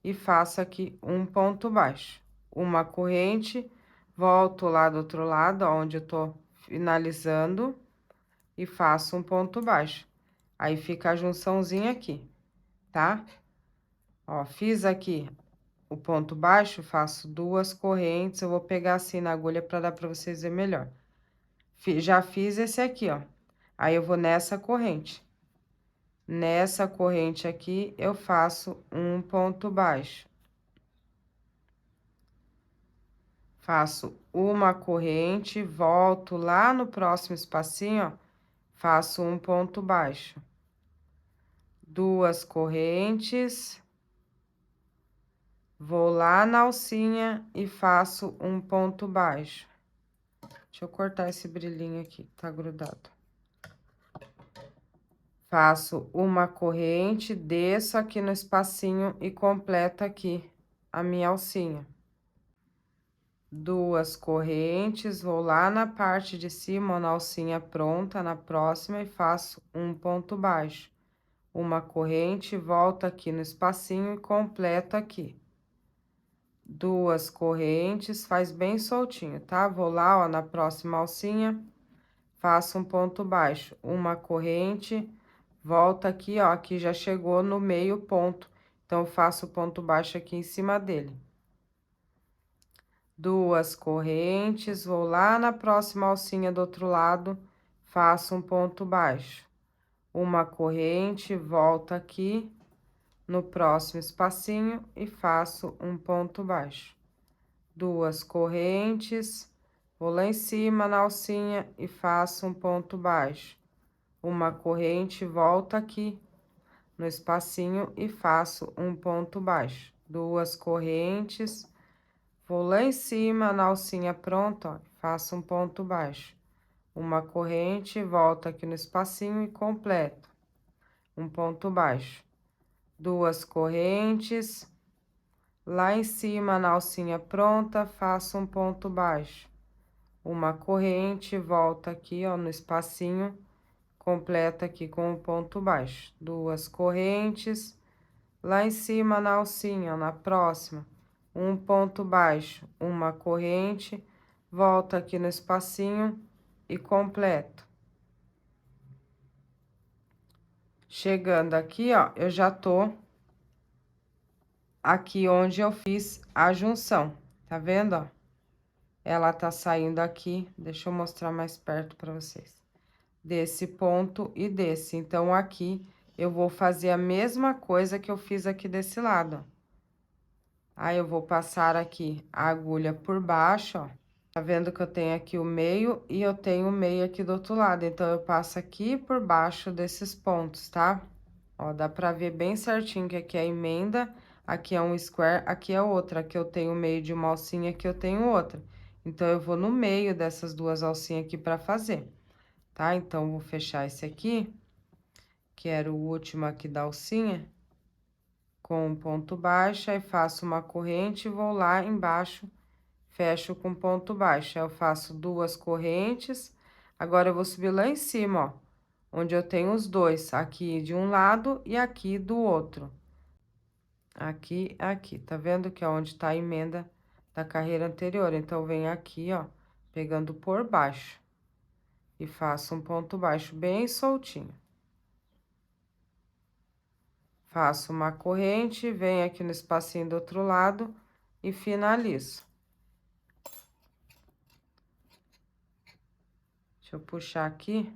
S1: e faço aqui um ponto baixo. uma corrente, volto lá do outro lado, ó, onde eu tô finalizando, e faço um ponto baixo. Aí fica a junçãozinha aqui, tá? Ó, fiz aqui o ponto baixo, faço 2 correntes, eu vou pegar assim na agulha para dar para vocês verem melhor. Já fiz esse aqui, ó. Aí eu vou nessa corrente. Nessa corrente aqui, eu faço um ponto baixo. Faço uma corrente, volto lá no próximo espacinho, ó, faço um ponto baixo. 2 correntes, vou lá na alcinha e faço um ponto baixo. Deixa eu cortar esse brilhinho aqui, tá grudado. Faço uma corrente, desço aqui no espacinho e completo aqui a minha alcinha. 2 correntes, vou lá na parte de cima, na alcinha pronta, na próxima, e faço um ponto baixo. Uma corrente, volto aqui no espacinho e completo aqui. 2 correntes, faz bem soltinho, tá? Vou lá, ó, na próxima alcinha, faço um ponto baixo. Uma corrente, volto aqui, ó, aqui já chegou no meio ponto. Então, eu faço ponto baixo aqui em cima dele. 2 correntes, vou lá na próxima alcinha do outro lado, faço um ponto baixo. Uma corrente, volto aqui no próximo espacinho e faço um ponto baixo. 2 correntes, vou lá em cima na alcinha e faço um ponto baixo. Uma corrente, volto aqui no espacinho e faço um ponto baixo. 2 correntes, vou lá em cima na alcinha pronta, ó, faço um ponto baixo. Uma corrente, volto aqui no espacinho e completo. Um ponto baixo. 2 correntes, lá em cima na alcinha pronta, faço um ponto baixo. Uma corrente, volto aqui, ó, no espacinho, completa aqui com um ponto baixo. 2 correntes, lá em cima na alcinha, ó, na próxima, um ponto baixo, uma corrente, volto aqui no espacinho e completo. Chegando aqui, ó, eu já tô aqui onde eu fiz a junção, tá vendo, ó? Ela tá saindo aqui, deixa eu mostrar mais perto pra vocês. Desse ponto e desse. Então, aqui, eu vou fazer a mesma coisa que eu fiz aqui desse lado, ó. Aí, eu vou passar aqui a agulha por baixo, ó. Tá vendo que eu tenho aqui o meio e eu tenho o meio aqui do outro lado. Então, eu passo aqui por baixo desses pontos, tá? Ó, dá pra ver bem certinho que aqui é a emenda, aqui é um square, aqui é outra. Aqui eu tenho o meio de uma alcinha, aqui eu tenho outra. Então, eu vou no meio dessas 2 alcinhas aqui pra fazer, tá? Então, vou fechar esse aqui, que era o último aqui da alcinha, com um ponto baixo, aí faço uma corrente e vou lá embaixo, fecho com ponto baixo. Aí, eu faço 2 correntes, agora eu vou subir lá em cima, ó, onde eu tenho os 2, aqui de um lado e aqui do outro. Aqui, aqui, tá vendo que é onde tá a emenda da carreira anterior? Então, venho aqui, ó, pegando por baixo e faço um ponto baixo bem soltinho. Faço uma corrente, venho aqui no espacinho do outro lado e finalizo. Deixa eu puxar aqui.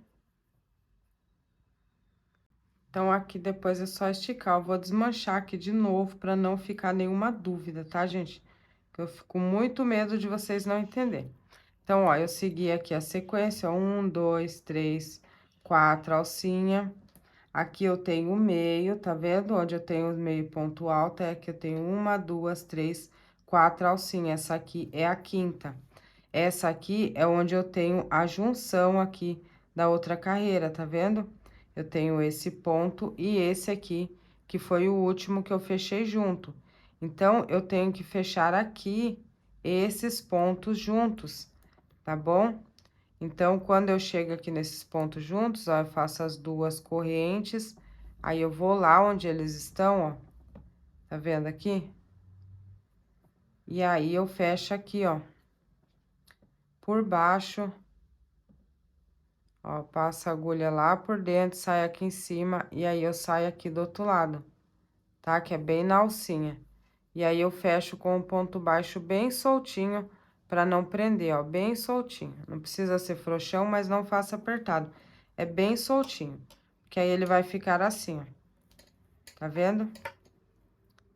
S1: Então, aqui depois é só esticar. Eu vou desmanchar aqui de novo para não ficar nenhuma dúvida, tá, gente? Que eu fico com muito medo de vocês não entenderem. Então, ó, eu segui aqui a sequência, ó, 1, 2, 3, 4 alcinha. Aqui eu tenho o meio, tá vendo? Onde eu tenho o meio ponto alto, é que eu tenho 1, 2, 3, 4 alcinhas. Essa aqui é a quinta. Essa aqui é onde eu tenho a junção aqui da outra carreira, tá vendo? Eu tenho esse ponto e esse aqui, que foi o último que eu fechei junto. Então, eu tenho que fechar aqui esses pontos juntos, tá bom? Então, quando eu chego aqui nesses pontos juntos, ó, eu faço as 2 correntes, aí eu vou lá onde eles estão, ó, tá vendo aqui? E aí, eu fecho aqui, ó, por baixo. Ó, passo a agulha lá por dentro, saio aqui em cima, e aí eu saio aqui do outro lado, tá? Que é bem na alcinha. E aí, eu fecho com o ponto baixo bem soltinho, pra não prender, ó, bem soltinho. Não precisa ser frouxão, mas não faça apertado. É bem soltinho, que aí ele vai ficar assim, ó. Tá vendo?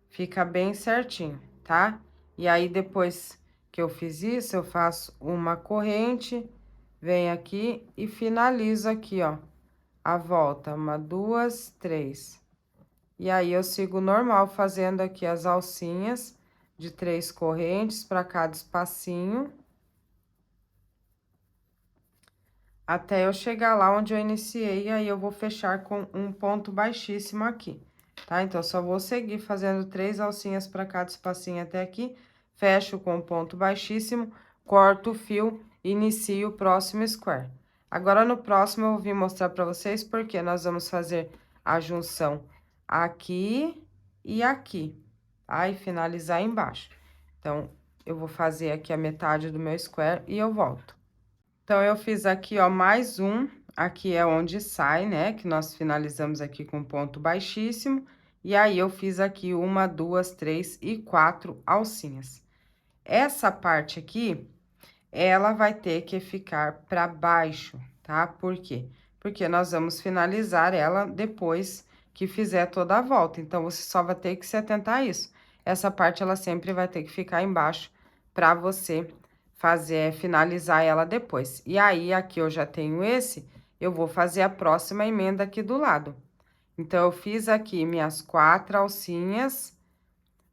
S1: Fica bem certinho, tá? E aí, depois que eu fiz isso, eu faço uma corrente, venho aqui e finalizo aqui, ó, a volta. Uma, duas, três. E aí, eu sigo normal, fazendo aqui as alcinhas de 3 correntes pra cada espacinho. Até eu chegar lá onde eu iniciei, aí eu vou fechar com um ponto baixíssimo aqui, tá? Então, eu só vou seguir fazendo 3 alcinhas para cada espacinho até aqui, fecho com um ponto baixíssimo, corto o fio e inicio o próximo square. Agora, no próximo, eu vim mostrar para vocês porque nós vamos fazer a junção aqui e aqui, tá? E finalizar embaixo. Então, eu vou fazer aqui a metade do meu square e eu volto. Então, eu fiz aqui, ó, mais um, aqui é onde sai, né, que nós finalizamos aqui com ponto baixíssimo, e aí, eu fiz aqui uma, duas, três e 4 alcinhas. Essa parte aqui, ela vai ter que ficar pra baixo, tá? Por quê? Porque nós vamos finalizar ela depois que fizer toda a volta, então, você só vai ter que se atentar a isso. Essa parte, ela sempre vai ter que ficar embaixo pra você fazer, finalizar ela depois. E aí, aqui eu já tenho esse, eu vou fazer a próxima emenda aqui do lado. Então, eu fiz aqui minhas 4 alcinhas,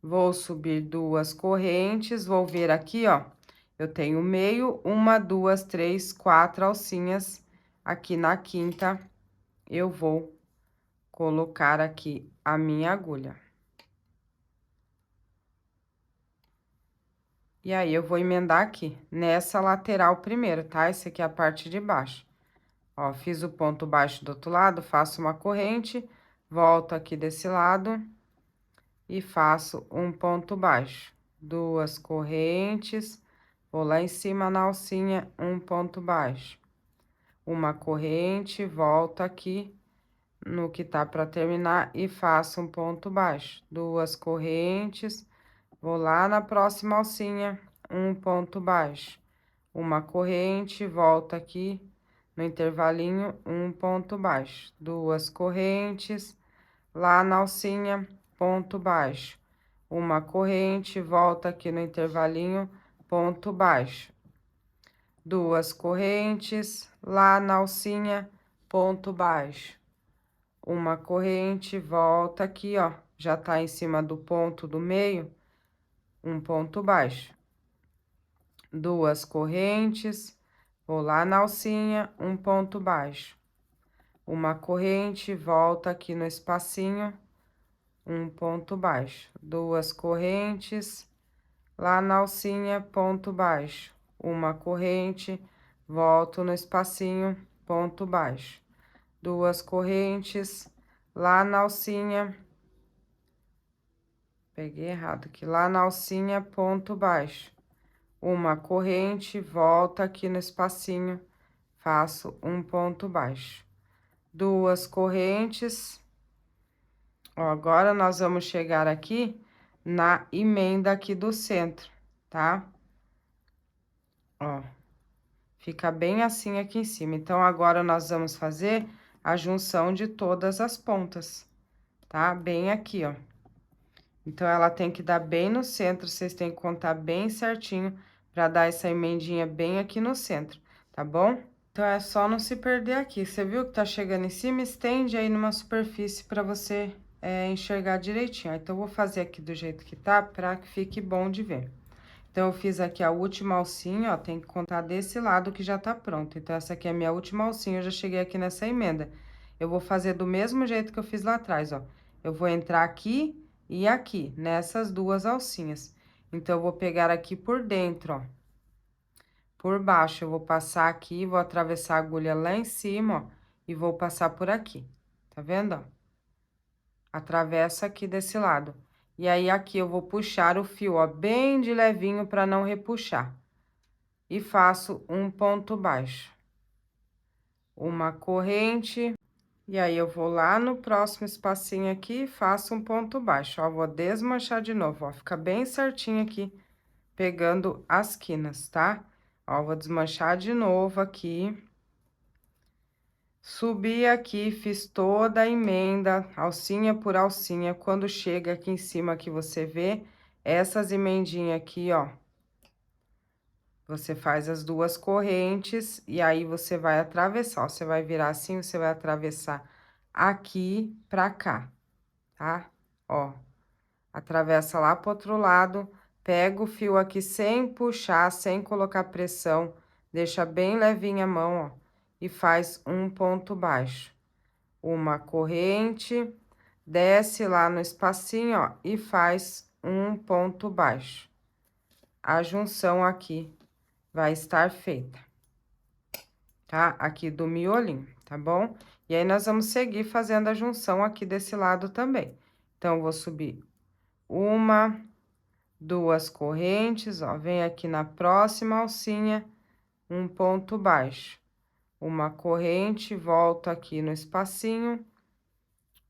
S1: vou subir 2 correntes, vou ver aqui, ó, eu tenho meio, 1, 2, 3, 4 alcinhas, aqui na quinta, eu vou colocar aqui a minha agulha. E aí, eu vou emendar aqui, nessa lateral primeiro, tá? Essa aqui é a parte de baixo. Ó, fiz o ponto baixo do outro lado, faço uma corrente, volto aqui desse lado e faço um ponto baixo. 2 correntes, vou lá em cima na alcinha, um ponto baixo. Uma corrente, volto aqui no que tá pra terminar e faço um ponto baixo. 2 correntes, vou lá na próxima alcinha, um ponto baixo. Uma corrente, volto aqui no intervalinho, um ponto baixo. 2 correntes, lá na alcinha, ponto baixo. Uma corrente, volta aqui no intervalinho, ponto baixo. 2 correntes, lá na alcinha, ponto baixo. Uma corrente, volta aqui, ó, já tá em cima do ponto do meio, um ponto baixo. 2 correntes, vou lá na alcinha, um ponto baixo. Uma corrente, volta aqui no espacinho, um ponto baixo. 2 correntes, lá na alcinha, ponto baixo. Uma corrente, volto no espacinho, ponto baixo. 2 correntes, lá na alcinha, peguei errado aqui, lá na alcinha, ponto baixo. Uma corrente, volta aqui no espacinho, faço um ponto baixo. 2 correntes. Ó, agora nós vamos chegar aqui na emenda aqui do centro, tá? Ó, fica bem assim aqui em cima. Então, agora nós vamos fazer a junção de todas as pontas, tá? Bem aqui, ó. Então, ela tem que dar bem no centro, vocês têm que contar bem certinho pra dar essa emendinha bem aqui no centro, tá bom? Então, é só não se perder aqui. Você viu que tá chegando em cima? Estende aí numa superfície pra você enxergar direitinho. Então, eu vou fazer aqui do jeito que tá, pra que fique bom de ver. Então, eu fiz aqui a última alcinha, ó, tem que contar desse lado que já tá pronto. Então, essa aqui é a minha última alcinha, eu já cheguei aqui nessa emenda. Eu vou fazer do mesmo jeito que eu fiz lá atrás, ó. Eu vou entrar aqui e aqui, nessas 2 alcinhas. Então, eu vou pegar aqui por dentro, ó. Por baixo, eu vou passar aqui, vou atravessar a agulha lá em cima, ó, e vou passar por aqui. Tá vendo, ó? Atravesso aqui desse lado. E aí, aqui eu vou puxar o fio, ó, bem de levinho para não repuxar. E faço um ponto baixo. Uma corrente. E aí, eu vou lá no próximo espacinho aqui e faço um ponto baixo, ó. Vou desmanchar de novo, ó, fica bem certinho aqui, pegando as quinas, tá? Ó, vou desmanchar de novo aqui. Subi aqui, fiz toda a emenda, alcinha por alcinha. Quando chega aqui em cima que você vê essas emendinhas aqui, ó. Você faz as duas correntes e aí você vai atravessar, ó. Você vai virar assim, você vai atravessar aqui pra cá, tá? Ó, atravessa lá pro outro lado, pega o fio aqui sem puxar, sem colocar pressão, deixa bem levinha a mão, ó, e faz um ponto baixo. Uma corrente, desce lá no espacinho, ó, e faz um ponto baixo. A junção aqui vai estar feita, tá? Aqui do miolinho, tá bom? E aí, nós vamos seguir fazendo a junção aqui desse lado também. Então, eu vou subir uma, duas correntes, ó, vem aqui na próxima alcinha, um ponto baixo. Uma corrente, volto aqui no espacinho,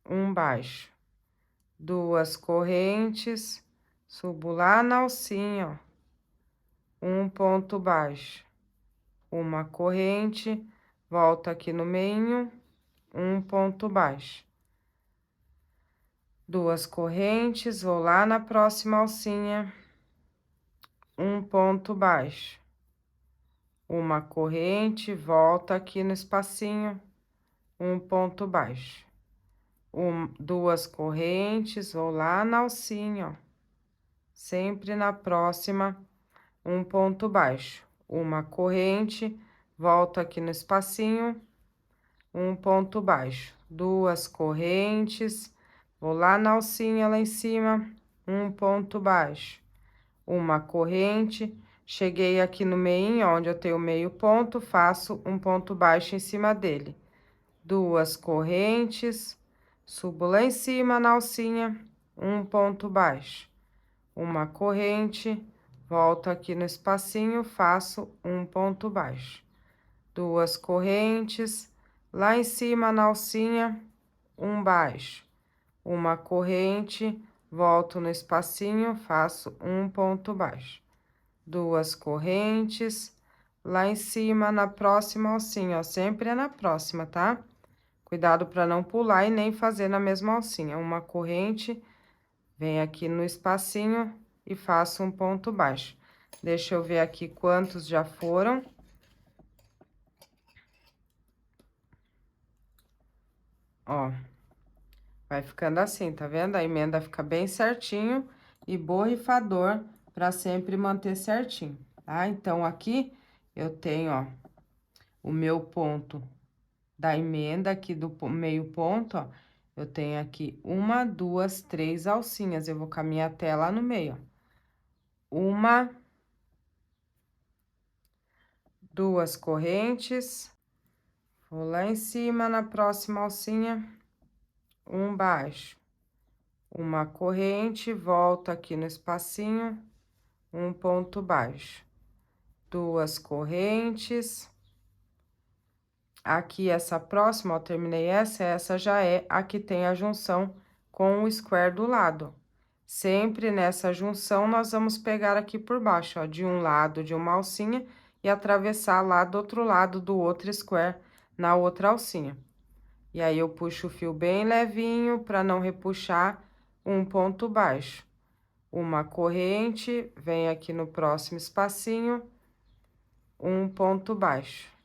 S1: um baixo. Duas correntes, subo lá na alcinha, ó, um ponto baixo. Uma corrente, volto aqui no meio, um ponto baixo. Duas correntes, vou lá na próxima alcinha, um ponto baixo. Uma corrente, volto aqui no espacinho, um ponto baixo. Duas correntes, vou lá na alcinha, ó, sempre na próxima, um ponto baixo. Uma corrente, volto aqui no espacinho, um ponto baixo. Duas correntes, vou lá na alcinha lá em cima, um ponto baixo. Uma corrente, cheguei aqui no meio, onde eu tenho meio ponto, faço um ponto baixo em cima dele. Duas correntes, subo lá em cima na alcinha, um ponto baixo. Uma corrente, volto aqui no espacinho, faço um ponto baixo. Duas correntes, lá em cima na alcinha, um baixo. Uma corrente, volto no espacinho, faço um ponto baixo. Duas correntes, lá em cima na próxima alcinha, ó, sempre é na próxima, tá? Cuidado para não pular e nem fazer na mesma alcinha. Uma corrente, vem aqui no espacinho e faço um ponto baixo. Deixa eu ver aqui quantos já foram. Ó, vai ficando assim, tá vendo? A emenda fica bem certinho e borrifador para sempre manter certinho, tá? Então, aqui eu tenho, ó, o meu ponto da emenda aqui do meio ponto, ó. Eu tenho aqui uma, duas, três alcinhas. Eu vou caminhar até lá no meio, ó. Uma, duas correntes. Vou lá em cima, na próxima alcinha, um baixo. Uma corrente, volto aqui no espacinho, um ponto baixo. Duas correntes. Aqui, essa próxima, ó, terminei essa já é a que tem a junção com o square do lado. Sempre nessa junção, nós vamos pegar aqui por baixo, ó, de um lado de uma alcinha e atravessar lá do outro lado do outro square na outra alcinha. E aí, eu puxo o fio bem levinho para não repuxar, um ponto baixo. Uma corrente, vem aqui no próximo espacinho, um ponto baixo.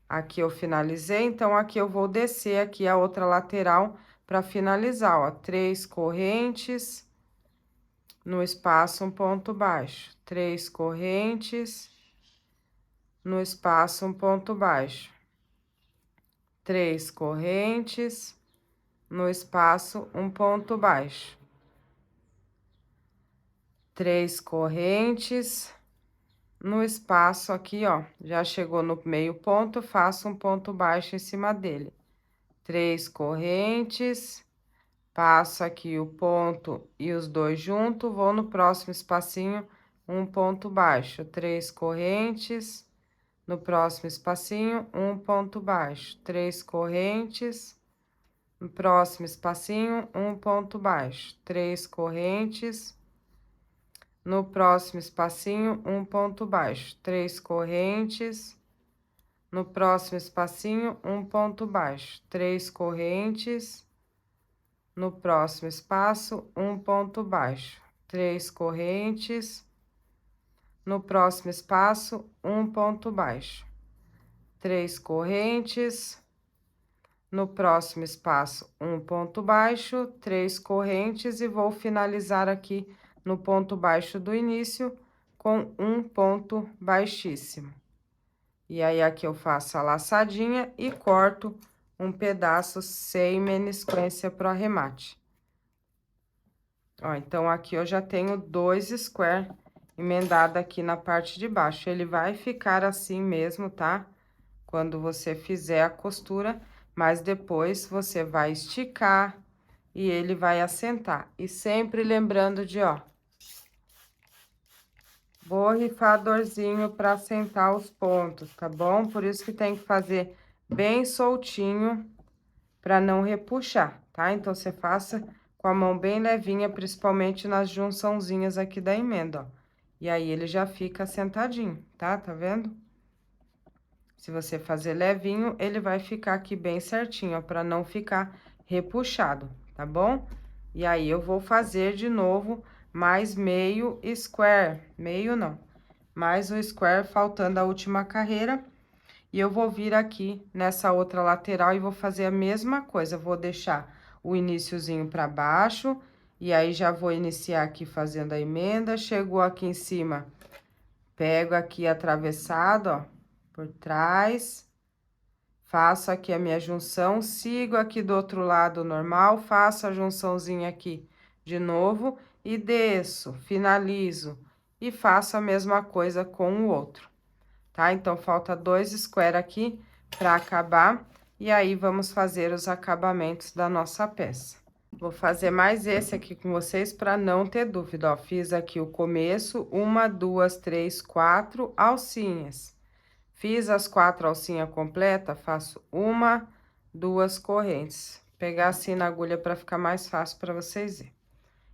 S1: Aqui eu finalizei, então, aqui eu vou descer aqui a outra lateral para finalizar, ó. Três correntes, no espaço, um ponto baixo. Três correntes, no espaço, um ponto baixo. Três correntes, no espaço, um ponto baixo. Três correntes, no espaço aqui, ó, já chegou no meio ponto, faço um ponto baixo em cima dele. Três correntes, passo aqui o ponto e os dois juntos, vou no próximo espacinho, um ponto baixo, 3 correntes, no próximo espacinho, um ponto baixo, 3 correntes, no próximo espacinho, um ponto baixo, 3 correntes, no próximo espacinho, um ponto baixo, 3 correntes, no próximo espacinho, um ponto baixo, 3 correntes, no próximo espaço, um ponto baixo, 3 correntes, no próximo espaço, um ponto baixo, 3 correntes, no próximo espaço, um ponto baixo, 3 correntes e vou finalizar aqui no ponto baixo do início com um ponto baixíssimo. E aí, aqui eu faço a laçadinha e corto um pedaço sem menisquência pro arremate. Ó, então, aqui eu já tenho 2 square emendado aqui na parte de baixo. Ele vai ficar assim mesmo, tá? Quando você fizer a costura, mas depois você vai esticar e ele vai assentar. E sempre lembrando de, ó, borrifadorzinho para assentar os pontos, tá bom? Por isso que tem que fazer bem soltinho para não repuxar, tá? Então, você faça com a mão bem levinha, principalmente nas junçãozinhas aqui da emenda, ó. E aí, ele já fica assentadinho, tá? Tá vendo? Se você fazer levinho, ele vai ficar aqui bem certinho, ó, para não ficar repuxado, tá bom? E aí, eu vou fazer de novo mais meio square, meio não, mais um square faltando a última carreira. E eu vou vir aqui nessa outra lateral e vou fazer a mesma coisa. Eu vou deixar o iniciozinho para baixo, e aí já vou iniciar aqui fazendo a emenda. Chegou aqui em cima, pego aqui atravessado, ó, por trás. Faço aqui a minha junção, sigo aqui do outro lado normal, faço a junçãozinha aqui de novo e desço, finalizo e faço a mesma coisa com o outro. Tá? Então, falta 2 square aqui para acabar, e aí vamos fazer os acabamentos da nossa peça. Vou fazer mais esse aqui com vocês para não ter dúvida, ó. Fiz aqui o começo, 1, 2, 3, 4 alcinhas. Fiz as 4 alcinhas completas, faço 1, 2 correntes. Pegar assim na agulha para ficar mais fácil para vocês verem.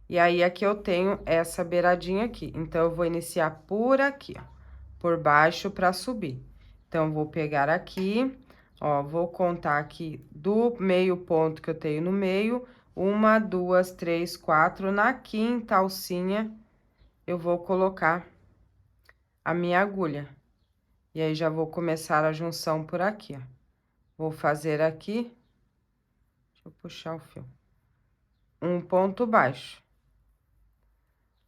S1: E aí, aqui eu tenho essa beiradinha aqui, então, eu vou iniciar por aqui, ó, por baixo para subir. Então, vou pegar aqui, ó, vou contar aqui do meio ponto que eu tenho no meio, 1, 2, 3, 4, na quinta alcinha, eu vou colocar a minha agulha. E aí, já vou começar a junção por aqui, ó. Vou fazer aqui, deixa eu puxar o fio, um ponto baixo.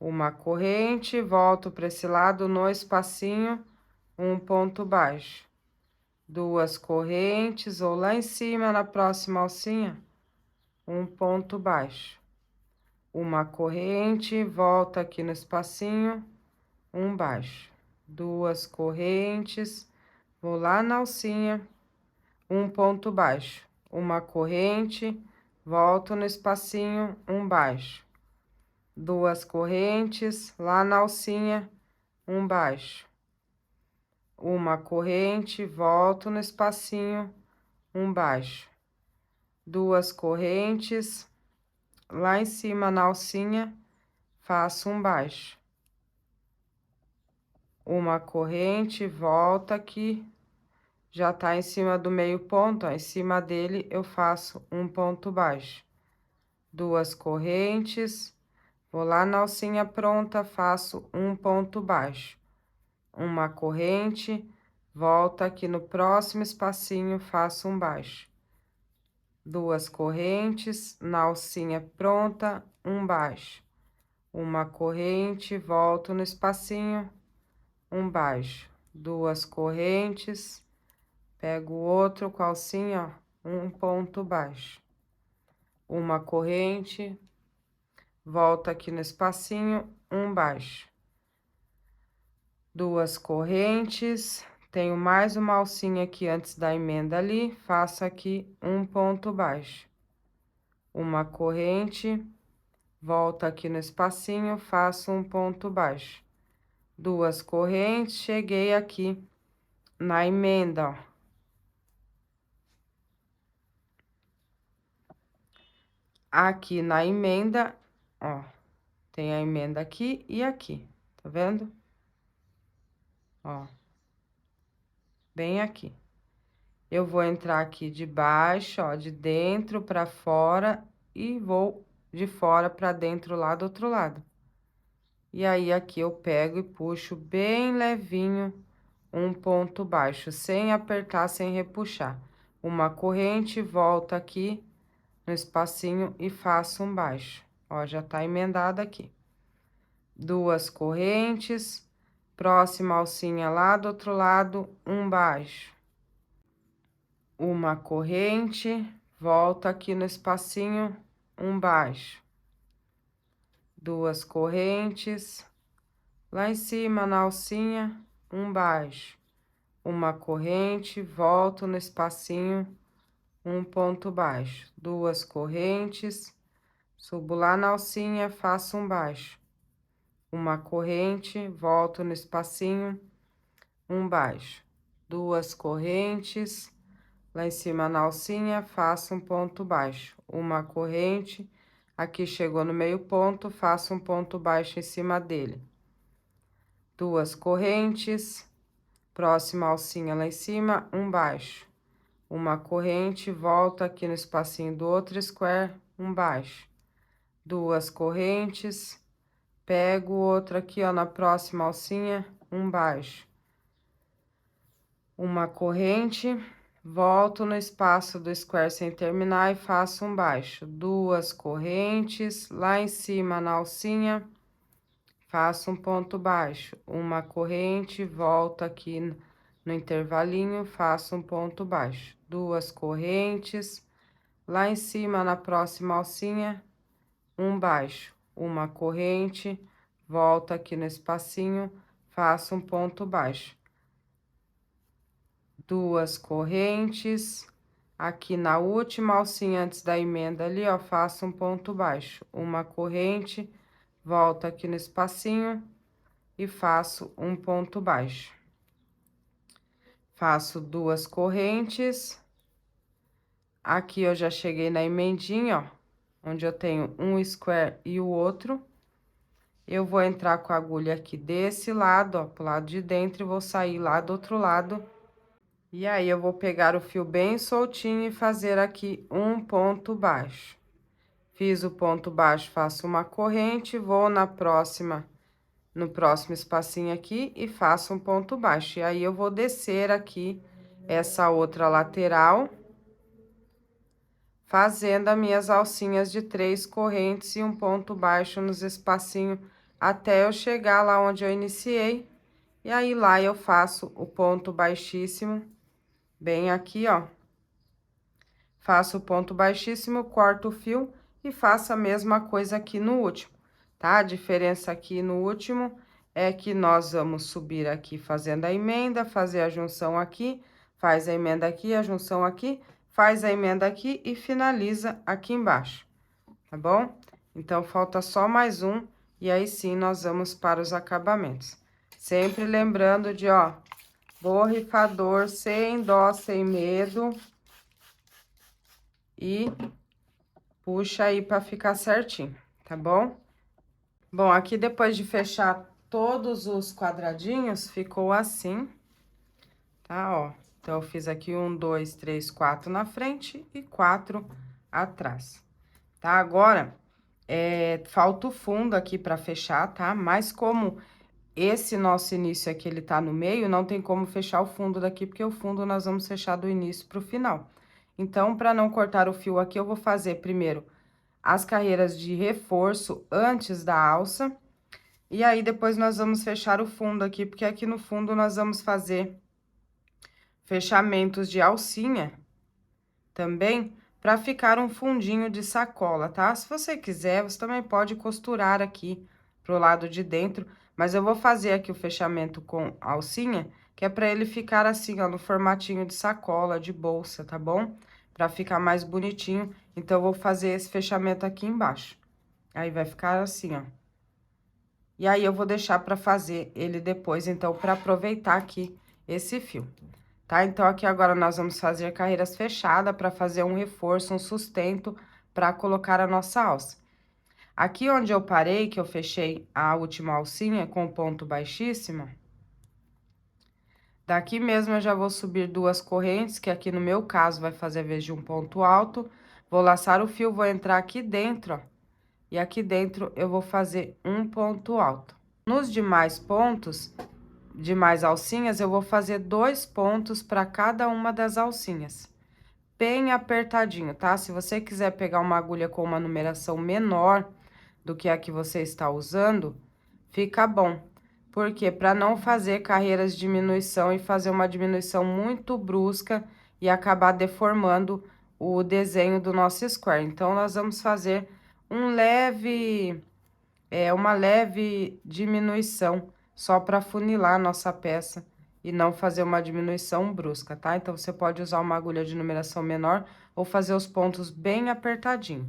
S1: Uma corrente, volto para esse lado no espacinho, um ponto baixo. 2 correntes, ou lá em cima, na próxima alcinha, um ponto baixo. Uma corrente, volta aqui no espacinho, um baixo. 2 correntes, vou lá na alcinha, um ponto baixo. Uma corrente, volto no espacinho, um baixo. 2 correntes, lá na alcinha, um baixo. Uma corrente, volto no espacinho, um baixo. 2 correntes, lá em cima na alcinha, faço um baixo. Uma corrente, volta aqui, já tá em cima do meio ponto, ó, em cima dele eu faço um ponto baixo. 2 correntes, vou lá na alcinha pronta, faço um ponto baixo. Uma corrente, volta aqui no próximo espacinho, faço um baixo. 2 correntes, na alcinha pronta, um baixo. Uma corrente, volto no espacinho, um baixo. 2 correntes, pego o outro com a alcinha, ó, um ponto baixo. Uma corrente, volta aqui no espacinho, um baixo. 2 correntes, tenho mais uma alcinha aqui antes da emenda ali, faço aqui um ponto baixo. uma corrente, volto aqui no espacinho, faço um ponto baixo. 2 correntes, cheguei aqui na emenda, ó. Aqui na emenda, ó, tem a emenda aqui e aqui, tá vendo? Ó, bem aqui. Eu vou entrar aqui de baixo, ó, de dentro pra fora e vou de fora pra dentro lá do outro lado. E aí, aqui eu pego e puxo bem levinho um ponto baixo, sem apertar, sem repuxar. Uma corrente, volta aqui no espacinho e faço um baixo. Ó, já tá emendada aqui. 2 correntes, próxima alcinha lá do outro lado, um baixo. Uma corrente, volta aqui no espacinho, um baixo. 2 correntes, lá em cima na alcinha, um baixo. Uma corrente, volto no espacinho, um ponto baixo. 2 correntes, subo lá na alcinha, faço um baixo. Uma corrente, volto no espacinho, um baixo. 2 correntes, lá em cima na alcinha, faço um ponto baixo. Uma corrente, aqui chegou no meio ponto, faço um ponto baixo em cima dele. 2 correntes, próxima alcinha lá em cima, um baixo. Uma corrente, volto aqui no espacinho do outro square, um baixo. 2 correntes, pego outro aqui, ó, na próxima alcinha, um baixo. Uma corrente, volto no espaço do square sem terminar e faço um baixo. 2 correntes, lá em cima na alcinha, faço um ponto baixo. Uma corrente, volto aqui no intervalinho, faço um ponto baixo. 2 correntes, lá em cima na próxima alcinha, um baixo. Uma corrente, volto aqui no espacinho, faço um ponto baixo. 2 correntes, aqui na última alcinha antes da emenda ali, ó, faço um ponto baixo. Uma corrente, volto aqui no espacinho e faço um ponto baixo. Faço 2 correntes. Aqui eu já cheguei na emendinha, ó, onde eu tenho um square e o outro. Eu vou entrar com a agulha aqui desse lado, ó, pro lado de dentro e vou sair lá do outro lado. E aí, eu vou pegar o fio bem soltinho e fazer aqui um ponto baixo. Fiz o ponto baixo, faço uma corrente, vou no próximo espacinho aqui e faço um ponto baixo. E aí, eu vou descer aqui essa outra lateral, fazendo as minhas alcinhas de 3 correntes e um ponto baixo nos espacinhos até eu chegar lá onde eu iniciei. E aí, lá eu faço o ponto baixíssimo, bem aqui, ó. Faço o ponto baixíssimo, corto o fio e faço a mesma coisa aqui no último, tá? A diferença aqui no último é que nós vamos subir aqui fazendo a emenda, fazer a junção aqui, faz a emenda aqui, a junção aqui, faz a emenda aqui e finaliza aqui embaixo, tá bom? Então, falta só mais um e aí sim nós vamos para os acabamentos. Sempre lembrando de, ó, borrifador sem dó, sem medo. E puxa aí pra ficar certinho, tá bom? Bom, aqui depois de fechar todos os quadradinhos, ficou assim, tá? Ó, então, eu fiz aqui 1, 2, 3, 4 na frente e 4 atrás, tá? Agora, falta o fundo aqui pra fechar, tá? Mas como esse nosso início aqui, ele tá no meio, não tem como fechar o fundo daqui, porque o fundo nós vamos fechar do início pro final. Então, para não cortar o fio aqui, eu vou fazer primeiro as carreiras de reforço antes da alça. E aí, depois nós vamos fechar o fundo aqui, porque aqui no fundo nós vamos fazer fechamentos de alcinha também, para ficar um fundinho de sacola, tá? Se você quiser, você também pode costurar aqui pro lado de dentro, mas eu vou fazer aqui o fechamento com alcinha, que é para ele ficar assim, ó, no formatinho de sacola, de bolsa, tá bom? pra ficar mais bonitinho. Então, eu vou fazer esse fechamento aqui embaixo. Aí, vai ficar assim, ó. E aí, eu vou deixar pra fazer ele depois, então, pra aproveitar aqui esse fio, tá? Então, aqui agora nós vamos fazer carreiras fechadas pra fazer um reforço, um sustento pra colocar a nossa alça. Aqui onde eu parei, que eu fechei a última alcinha com ponto baixíssimo, daqui mesmo eu já vou subir 2 correntes, que aqui no meu caso vai fazer a vez de um ponto alto. Vou laçar o fio, vou entrar aqui dentro, ó. E aqui dentro eu vou fazer um ponto alto. Nos demais pontos, demais alcinhas, eu vou fazer 2 pontos para cada uma das alcinhas. Bem apertadinho, tá? Se você quiser pegar uma agulha com uma numeração menor do que a que você está usando, fica bom. Porque para não fazer carreiras de diminuição e fazer uma diminuição muito brusca e acabar deformando o desenho do nosso square. Então, nós vamos fazer uma leve diminuição, só para funilar a nossa peça e não fazer uma diminuição brusca, tá? Então, você pode usar uma agulha de numeração menor ou fazer os pontos bem apertadinho.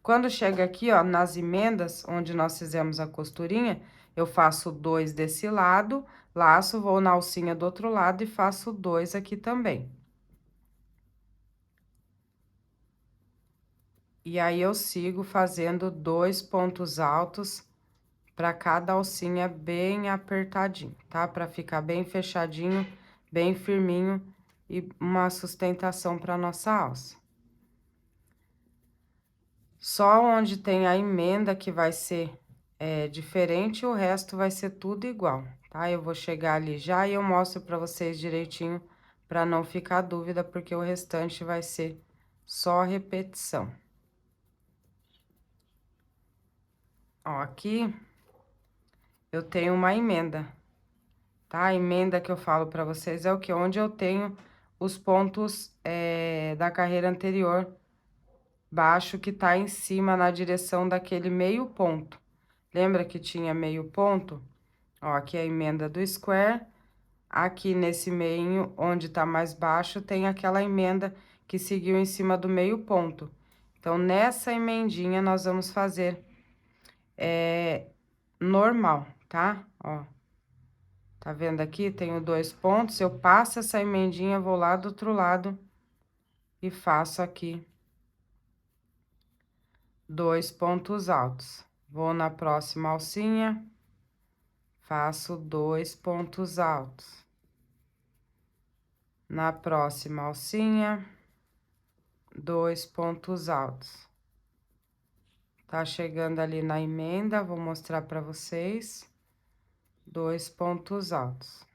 S1: Quando chega aqui, ó, nas emendas, onde nós fizemos a costurinha, eu faço 2 desse lado, laço, vou na alcinha do outro lado e faço 2 aqui também. E aí, eu sigo fazendo 2 pontos altos para cada alcinha bem apertadinho, tá? Para ficar bem fechadinho, bem firminho e uma sustentação para nossa alça. Só onde tem a emenda que vai ser diferente, o resto vai ser tudo igual, tá? Eu vou chegar ali já e eu mostro para vocês direitinho, para não ficar dúvida, porque o restante vai ser só repetição. Ó, aqui eu tenho uma emenda, tá? A emenda que eu falo pra vocês é o que? Onde eu tenho os pontos da carreira anterior, baixo, que tá em cima, na direção daquele meio ponto. Lembra que tinha meio ponto? Ó, aqui é a emenda do square. Aqui nesse meio, onde tá mais baixo, tem aquela emenda que seguiu em cima do meio ponto. Então, nessa emendinha, nós vamos fazer normal, tá? Ó. Tá vendo aqui? Tenho 2 pontos, eu passo essa emendinha, vou lá do outro lado e faço aqui 2 pontos altos. Vou na próxima alcinha, faço 2 pontos altos. Na próxima alcinha, 2 pontos altos. Tá chegando ali na emenda, vou mostrar pra vocês. 2 pontos altos.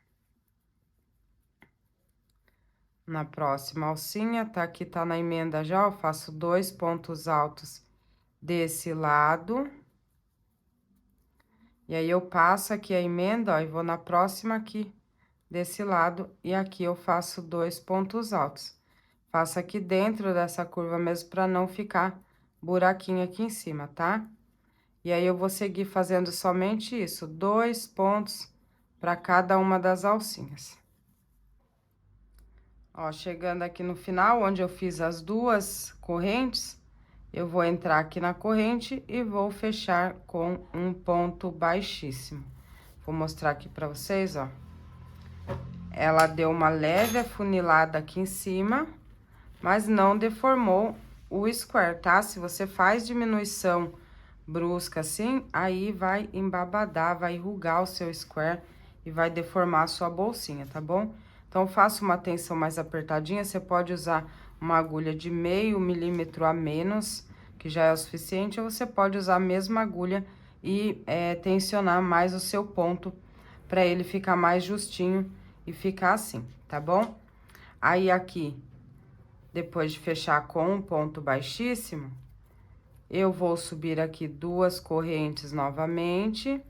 S1: Na próxima alcinha, tá aqui, tá na emenda já, eu faço 2 pontos altos desse lado. E aí, eu passo aqui a emenda, ó, e vou na próxima aqui, desse lado, e aqui eu faço 2 pontos altos. Faço aqui dentro dessa curva mesmo, pra não ficar buraquinho aqui em cima, tá? E aí, eu vou seguir fazendo somente isso, 2 pontos pra cada uma das alcinhas. Ó, chegando aqui no final, onde eu fiz as 2 correntes, eu vou entrar aqui na corrente e vou fechar com um ponto baixíssimo. Vou mostrar aqui pra vocês, ó. Ela deu uma leve afunilada aqui em cima, mas não deformou o square, tá? Se você faz diminuição brusca assim, aí vai embabadar, vai enrugar o seu square e vai deformar a sua bolsinha, tá bom? Então, faça uma tensão mais apertadinha, você pode usar uma agulha de meio milímetro a menos, que já é o suficiente, ou você pode usar a mesma agulha e tensionar mais o seu ponto, para ele ficar mais justinho e ficar assim, tá bom? Aí, aqui, depois de fechar com um ponto baixíssimo, eu vou subir aqui 2 correntes novamente,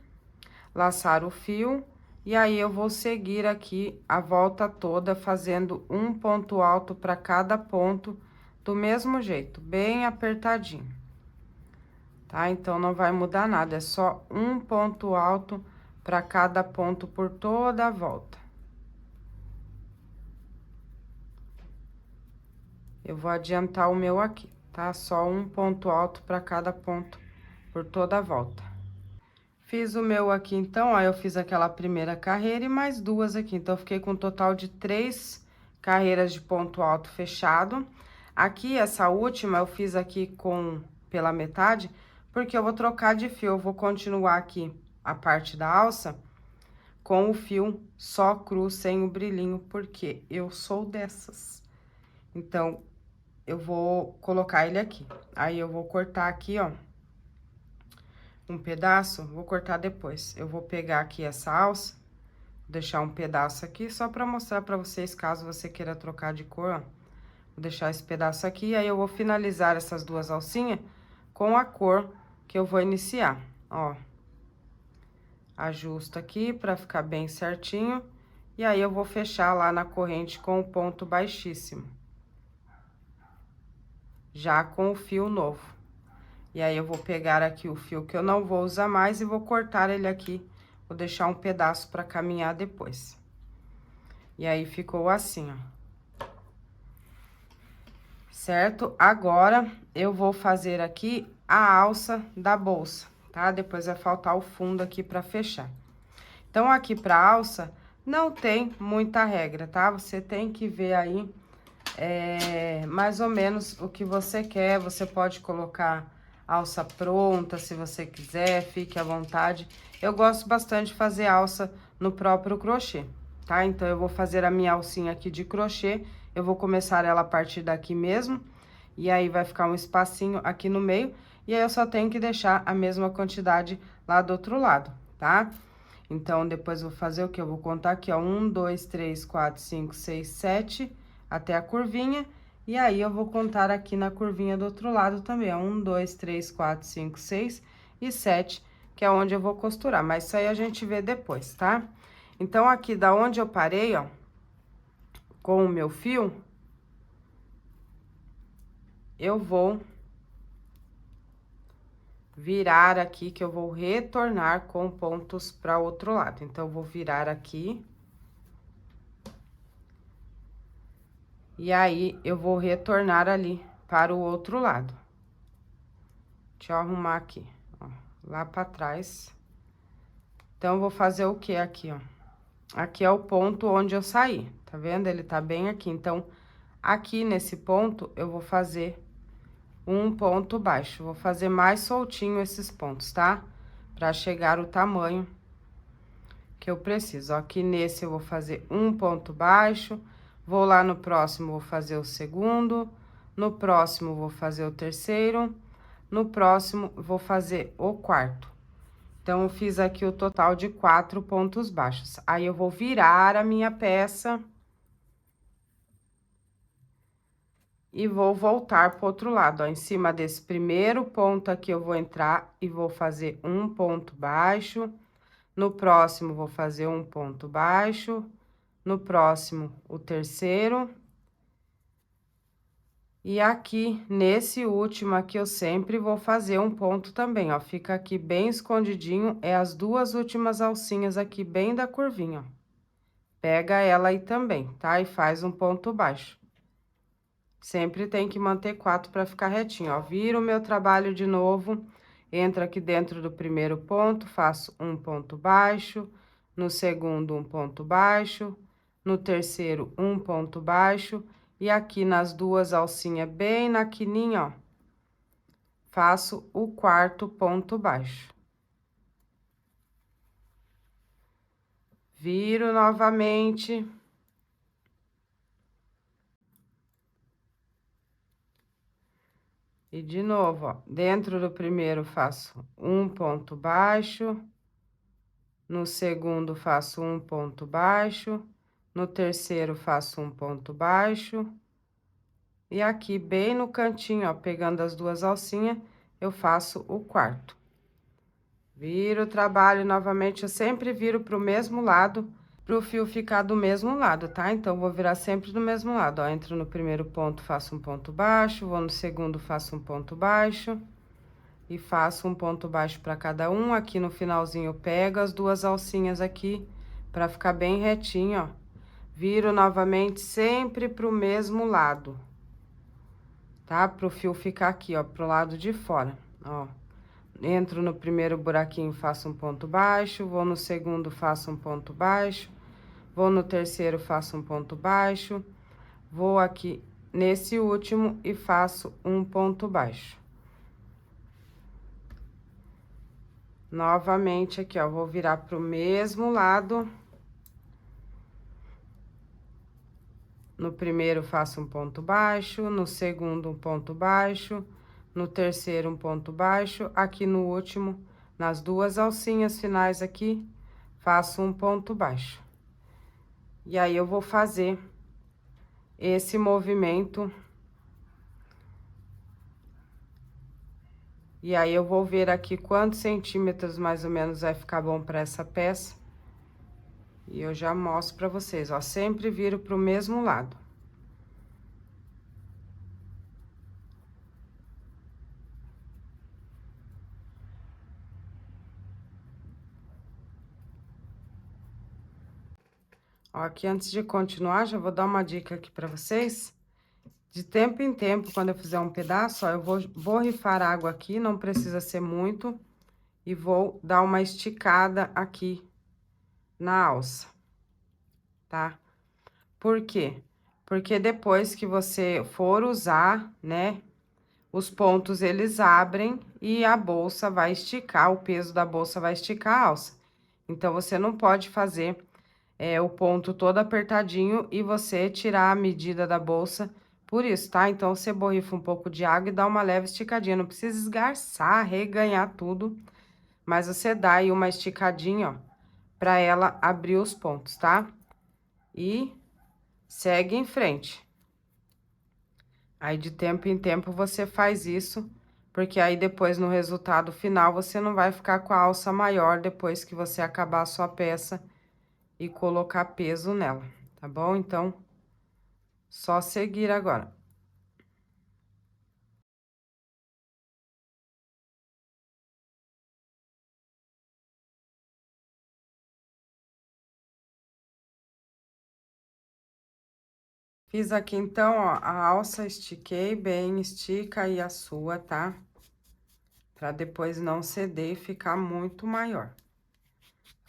S1: laçar o fio. E aí, eu vou seguir aqui a volta toda, fazendo um ponto alto para cada ponto, do mesmo jeito, bem apertadinho. Tá? Então, não vai mudar nada, é só um ponto alto para cada ponto por toda a volta. eu vou adiantar o meu aqui, tá? Só um ponto alto para cada ponto, por toda a volta. Fiz o meu aqui, então, ó, eu fiz aquela primeira carreira e mais duas aqui. Então, eu fiquei com um total de 3 carreiras de ponto alto fechado. Aqui, essa última, eu fiz aqui pela metade, porque eu vou trocar de fio. Eu vou continuar aqui a parte da alça com o fio só cru, sem o brilhinho, porque eu sou dessas. Então, eu vou colocar ele aqui. Aí, eu vou cortar aqui, ó, um pedaço, vou cortar depois. Eu vou pegar aqui essa alça, deixar um pedaço aqui, só pra mostrar pra vocês, caso você queira trocar de cor, ó. Vou deixar esse pedaço aqui, aí eu vou finalizar essas duas alcinhas com a cor que eu vou iniciar, ó. Ajusto aqui pra ficar bem certinho, e aí eu vou fechar lá na corrente com o ponto baixíssimo. Já com o fio novo. E aí, eu vou pegar aqui o fio que eu não vou usar mais e vou cortar ele aqui. Vou deixar um pedaço pra caminhar depois. E aí, ficou assim, ó. Certo? Agora, eu vou fazer aqui a alça da bolsa, tá? Depois vai faltar o fundo aqui pra fechar. Então, aqui pra alça, não tem muita regra, tá? Você tem que ver aí, mais ou menos o que você quer. Você pode colocar alça pronta, se você quiser, fique à vontade. Eu gosto bastante de fazer alça no próprio crochê, tá? Então, eu vou fazer a minha alcinha aqui de crochê, eu vou começar ela a partir daqui mesmo, e aí vai ficar um espacinho aqui no meio, e aí eu só tenho que deixar a mesma quantidade lá do outro lado, tá? Então, depois eu vou fazer o que? Eu vou contar aqui, ó, 1, 2, 3, 4, 5, 6, 7, até a curvinha. E aí, eu vou contar aqui na curvinha do outro lado também, ó. 1, 2, 3, 4, 5, 6 e 7, que é onde eu vou costurar. Mas isso aí a gente vê depois, tá? Então, aqui da onde eu parei, ó, com o meu fio, eu vou virar aqui, que eu vou retornar com pontos para o outro lado. Então, eu vou virar aqui. E aí, eu vou retornar ali para o outro lado. Deixa eu arrumar aqui, ó, lá pra trás. Então, eu vou fazer o que aqui, ó? Aqui é o ponto onde eu saí, tá vendo? Ele tá bem aqui. Então, aqui nesse ponto, eu vou fazer um ponto baixo. Vou fazer mais soltinho esses pontos, tá? Pra chegar o tamanho que eu preciso. Ó, aqui nesse eu vou fazer um ponto baixo. Vou lá no próximo, vou fazer o segundo. No próximo, vou fazer o terceiro. No próximo, vou fazer o quarto. Então, eu fiz aqui o total de 4 pontos baixos. Aí, eu vou virar a minha peça. E vou voltar pro outro lado, ó. Em cima desse primeiro ponto aqui, eu vou entrar e vou fazer um ponto baixo. No próximo, vou fazer um ponto baixo. No próximo, o terceiro. E aqui, nesse último aqui, eu sempre vou fazer um ponto também, ó. Fica aqui bem escondidinho, é as duas últimas alcinhas aqui, bem da curvinha, ó. Pega ela aí também, tá? E faz um ponto baixo. Sempre tem que manter 4 pra ficar retinho, ó. Viro o meu trabalho de novo, entro aqui dentro do primeiro ponto, faço um ponto baixo, no segundo, um ponto baixo, no terceiro, um ponto baixo. E aqui nas duas alcinhas, bem na quininha, ó, faço o quarto ponto baixo. Viro novamente. E de novo, ó, dentro do primeiro faço um ponto baixo. No segundo, faço um ponto baixo. No terceiro, faço um ponto baixo. E aqui, bem no cantinho, ó, pegando as duas alcinhas, eu faço o quarto. Viro o trabalho novamente, eu sempre viro pro mesmo lado, pro fio ficar do mesmo lado, tá? Então, vou virar sempre do mesmo lado, ó. Entro no primeiro ponto, faço um ponto baixo, vou no segundo, faço um ponto baixo. E faço um ponto baixo pra cada um. Aqui no finalzinho, eu pego as duas alcinhas aqui, pra ficar bem retinho, ó. Viro novamente sempre pro mesmo lado. tá? Pro fio ficar aqui, ó, pro lado de fora, ó. Entro no primeiro buraquinho, faço um ponto baixo, vou no segundo, faço um ponto baixo, vou no terceiro, faço um ponto baixo, vou aqui nesse último e faço um ponto baixo. Novamente aqui, ó, vou virar pro mesmo lado. No primeiro, faço um ponto baixo, no segundo, um ponto baixo, no terceiro, um ponto baixo, aqui no último, nas duas alcinhas finais aqui, faço um ponto baixo. E aí, eu vou fazer esse movimento. E aí, eu vou ver aqui quantos centímetros mais ou menos vai ficar bom para essa peça. E eu já mostro pra vocês, ó, sempre viro pro mesmo lado. Ó, aqui antes de continuar, já vou dar uma dica aqui pra vocês. De tempo em tempo, quando eu fizer um pedaço, ó, eu vou borrifar água aqui, não precisa ser muito. E vou dar uma esticada aqui na alça, tá? Por quê? Porque depois que você for usar, né, os pontos eles abrem e a bolsa vai esticar, o peso da bolsa vai esticar a alça. Então, você não pode fazer o ponto todo apertadinho e você tirar a medida da bolsa por isso, tá? Então, você borrifa um pouco de água e dá uma leve esticadinha. Não precisa esgarçar, reganhar tudo, mas você dá aí uma esticadinha, ó, pra ela abrir os pontos, tá? E segue em frente. Aí, de tempo em tempo, você faz isso, porque aí depois, no resultado final, você não vai ficar com a alça maior depois que você acabar a sua peça e colocar peso nela, tá bom? Então, só seguir agora. Fiz aqui, então, ó, a alça, estiquei bem, estica aí a sua, tá? Pra depois não ceder e ficar muito maior.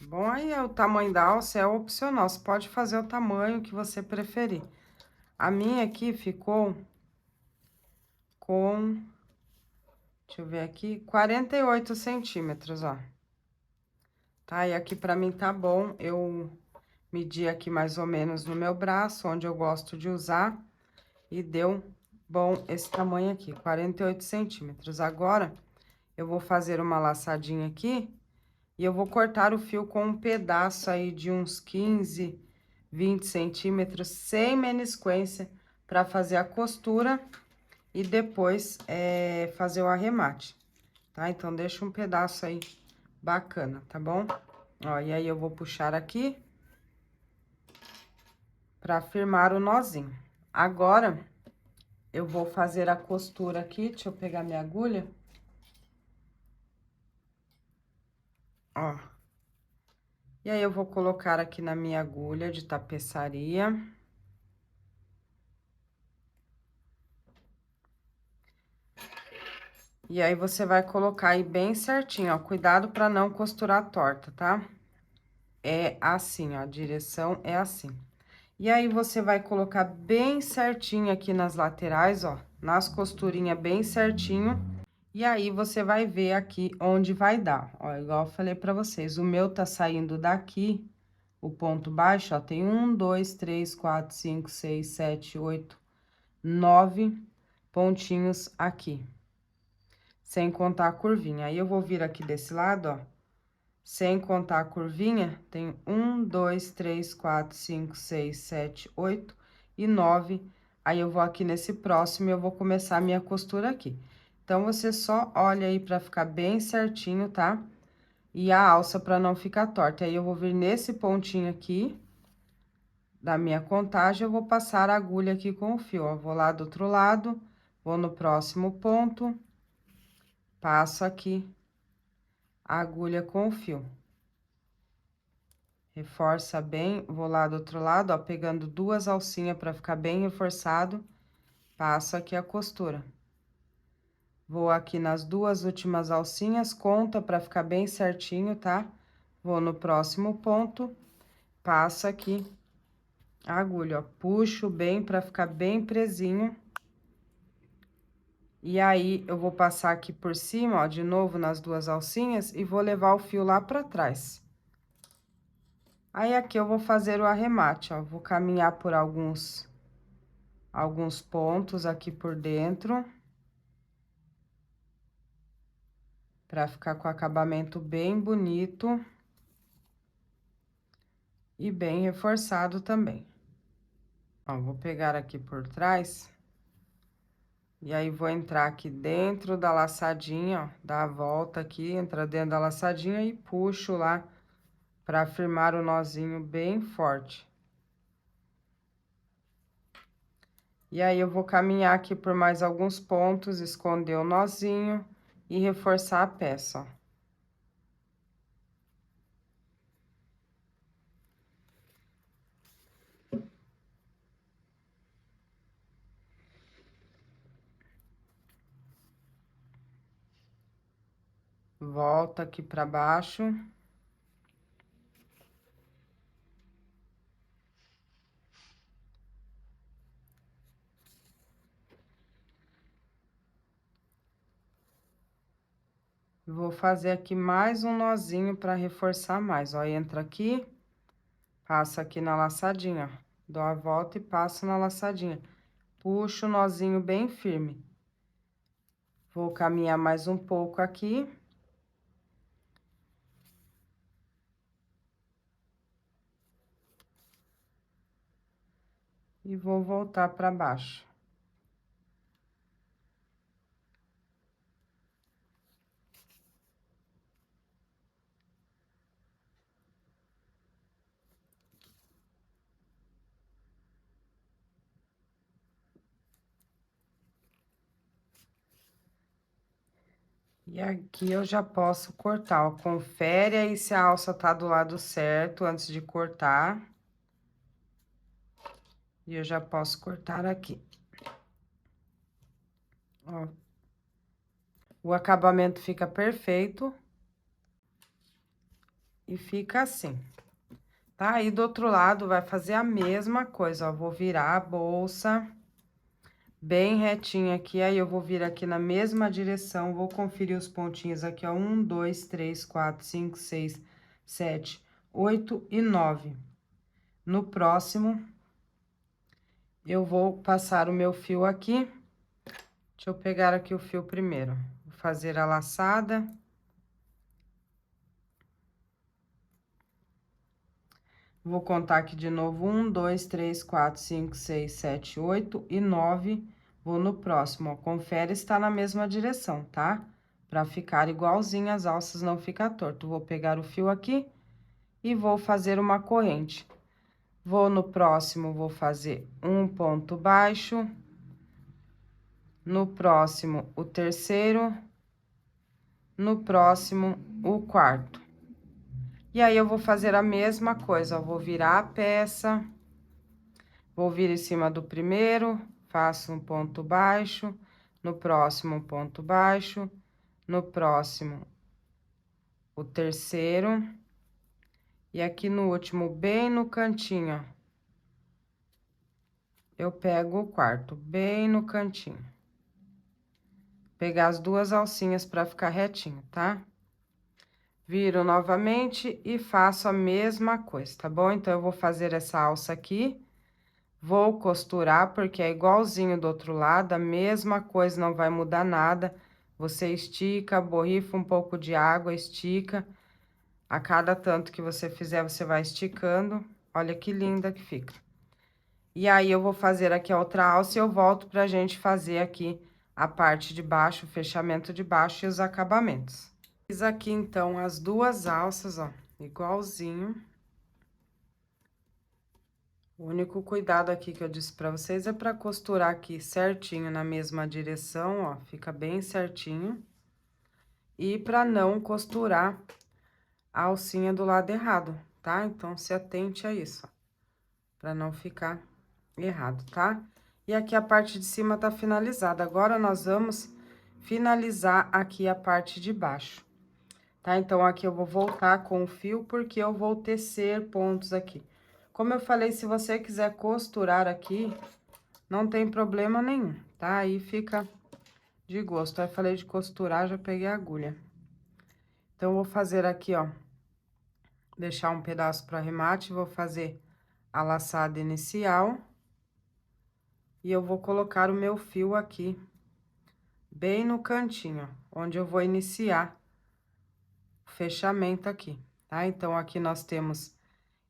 S1: Tá bom? Aí, o tamanho da alça é opcional, você pode fazer o tamanho que você preferir. A minha aqui ficou com, deixa eu ver aqui, 48 centímetros, ó. Tá? E aqui pra mim tá bom, eu medi aqui mais ou menos no meu braço, onde eu gosto de usar, e deu bom esse tamanho aqui, 48 centímetros. Agora, eu vou fazer uma laçadinha aqui, e eu vou cortar o fio com um pedaço aí de uns 15, 20 centímetros, sem menisquência, pra fazer a costura e depois fazer o arremate, tá? Então, deixa um pedaço aí bacana, tá bom? Ó, e aí eu vou puxar aqui pra firmar o nozinho. Agora, eu vou fazer a costura aqui, deixa eu pegar minha agulha. Ó. E aí, eu vou colocar aqui na minha agulha de tapeçaria. E aí, você vai colocar aí bem certinho, ó. Cuidado pra não costurar torta, tá? É assim, ó, a direção é assim. E aí, você vai colocar bem certinho aqui nas laterais, ó, nas costurinhas bem certinho. E aí, você vai ver aqui onde vai dar, ó, igual eu falei pra vocês, o meu tá saindo daqui, o ponto baixo, ó, tem 1, 2, 3, 4, 5, 6, 7, 8, 9 pontinhos aqui. Sem contar a curvinha. Aí, eu vou vir aqui desse lado, ó. Sem contar a curvinha, tem 1, 2, 3, 4, 5, 6, 7, 8 e 9. Aí, eu vou aqui nesse próximo e eu vou começar a minha costura aqui. Então, você só olha aí pra ficar bem certinho, tá? E a alça pra não ficar torta. Aí, eu vou vir nesse pontinho aqui da minha contagem, eu vou passar a agulha aqui com o fio, ó. Vou lá do outro lado, vou no próximo ponto, passo aqui a agulha com o fio. Reforça bem, vou lá do outro lado, ó, pegando duas alcinhas pra ficar bem reforçado. passo aqui a costura. Vou aqui nas duas últimas alcinhas, conta pra ficar bem certinho, tá? Vou no próximo ponto, passo aqui a agulha, ó, puxo bem pra ficar bem presinho. E aí, eu vou passar aqui por cima, ó, de novo nas duas alcinhas e vou levar o fio lá pra trás. Aí, aqui eu vou fazer o arremate, ó, vou caminhar por alguns pontos aqui por dentro. Pra ficar com o acabamento bem bonito. E bem reforçado também. Ó, vou pegar aqui por trás. E aí, vou entrar aqui dentro da laçadinha, ó, dar a volta aqui, entra dentro da laçadinha e puxo lá pra firmar o nozinho bem forte. E aí, eu vou caminhar aqui por mais alguns pontos, esconder o nozinho e reforçar a peça, ó. Volta aqui pra baixo. Vou fazer aqui mais um nozinho pra reforçar mais, ó, entra aqui, passa aqui na laçadinha, ó, dou a volta e passo na laçadinha. Puxo o nozinho bem firme. Vou caminhar mais um pouco aqui. E vou voltar pra baixo. E aqui eu já posso cortar, ó, confere aí se a alça tá do lado certo antes de cortar. E eu já posso cortar aqui. Ó. O acabamento fica perfeito. E fica assim. Tá? Aí, do outro lado, vai fazer a mesma coisa, ó. Vou virar a bolsa bem retinha aqui, aí eu vou vir aqui na mesma direção, vou conferir os pontinhos aqui, ó, 1, 2, 3, 4, 5, 6, 7, 8 e 9. No próximo, eu vou passar o meu fio aqui. Deixa eu pegar aqui o fio primeiro. Vou fazer a laçada. Vou contar aqui de novo, 1, 2, 3, 4, 5, 6, 7, 8 e 9. Vou no próximo, ó, confere se tá na mesma direção, tá? Pra ficar igualzinho, as alças não ficar torto. Vou pegar o fio aqui e vou fazer uma corrente. Vou no próximo, vou fazer um ponto baixo. No próximo, o terceiro. No próximo, o quarto. E aí, eu vou fazer a mesma coisa, ó, vou virar a peça, vou vir em cima do primeiro, faço um ponto baixo, no próximo, um ponto baixo, no próximo, o terceiro, e aqui no último, bem no cantinho, ó, eu pego o quarto, bem no cantinho. Pegar as duas alcinhas pra ficar retinho, tá? Viro novamente e faço a mesma coisa, tá bom? Então, eu vou fazer essa alça aqui, vou costurar, porque é igualzinho do outro lado, a mesma coisa, não vai mudar nada. Você estica, borrifa um pouco de água, estica. A cada tanto que você fizer, você vai esticando. Olha que linda que fica. E aí, eu vou fazer aqui a outra alça e eu volto pra gente fazer aqui a parte de baixo, o fechamento de baixo e os acabamentos. Fiz aqui, então, as duas alças, ó, igualzinho. O único cuidado aqui que eu disse pra vocês é pra costurar aqui certinho na mesma direção, ó, fica bem certinho. E pra não costurar a alcinha do lado errado, tá? Então, se atente a isso, ó, pra não ficar errado, tá? E aqui a parte de cima tá finalizada. Agora, nós vamos finalizar aqui a parte de baixo, tá? Então, aqui eu vou voltar com o fio, porque eu vou tecer pontos aqui. Como eu falei, se você quiser costurar aqui, não tem problema nenhum, tá? Aí fica de gosto. Aí, falei de costurar, já peguei a agulha. Então, eu vou fazer aqui, ó, deixar um pedaço para arremate, vou fazer a laçada inicial. E eu vou colocar o meu fio aqui, bem no cantinho, onde eu vou iniciar o fechamento aqui, tá? Então, aqui nós temos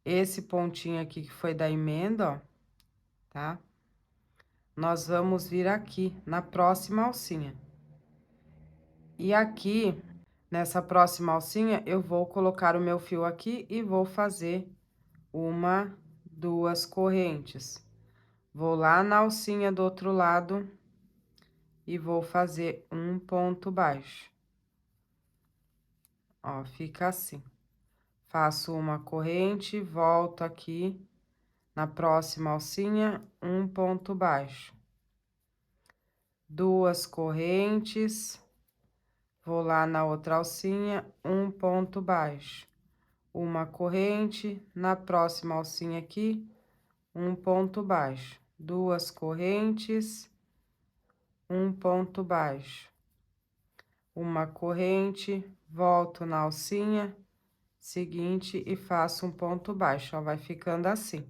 S1: esse pontinho aqui que foi da emenda, ó, tá? Nós vamos vir aqui na próxima alcinha. E aqui, nessa próxima alcinha, eu vou colocar o meu fio aqui e vou fazer uma, duas correntes. Vou lá na alcinha do outro lado e vou fazer um ponto baixo. Ó, fica assim. Faço uma corrente, volto aqui na próxima alcinha, um ponto baixo. Duas correntes, vou lá na outra alcinha, um ponto baixo. Uma corrente, na próxima alcinha aqui, um ponto baixo. Duas correntes, um ponto baixo. Uma corrente, volto na alcinha seguinte e faço um ponto baixo, ó, vai ficando assim.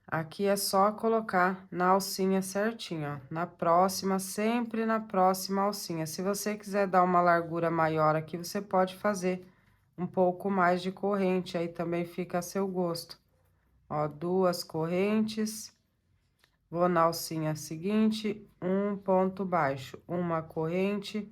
S1: Aqui é só colocar na alcinha certinho, ó, na próxima, sempre na próxima alcinha. Se você quiser dar uma largura maior aqui, você pode fazer um pouco mais de corrente, aí também fica a seu gosto. Ó, duas correntes, vou na alcinha seguinte, um ponto baixo, uma corrente,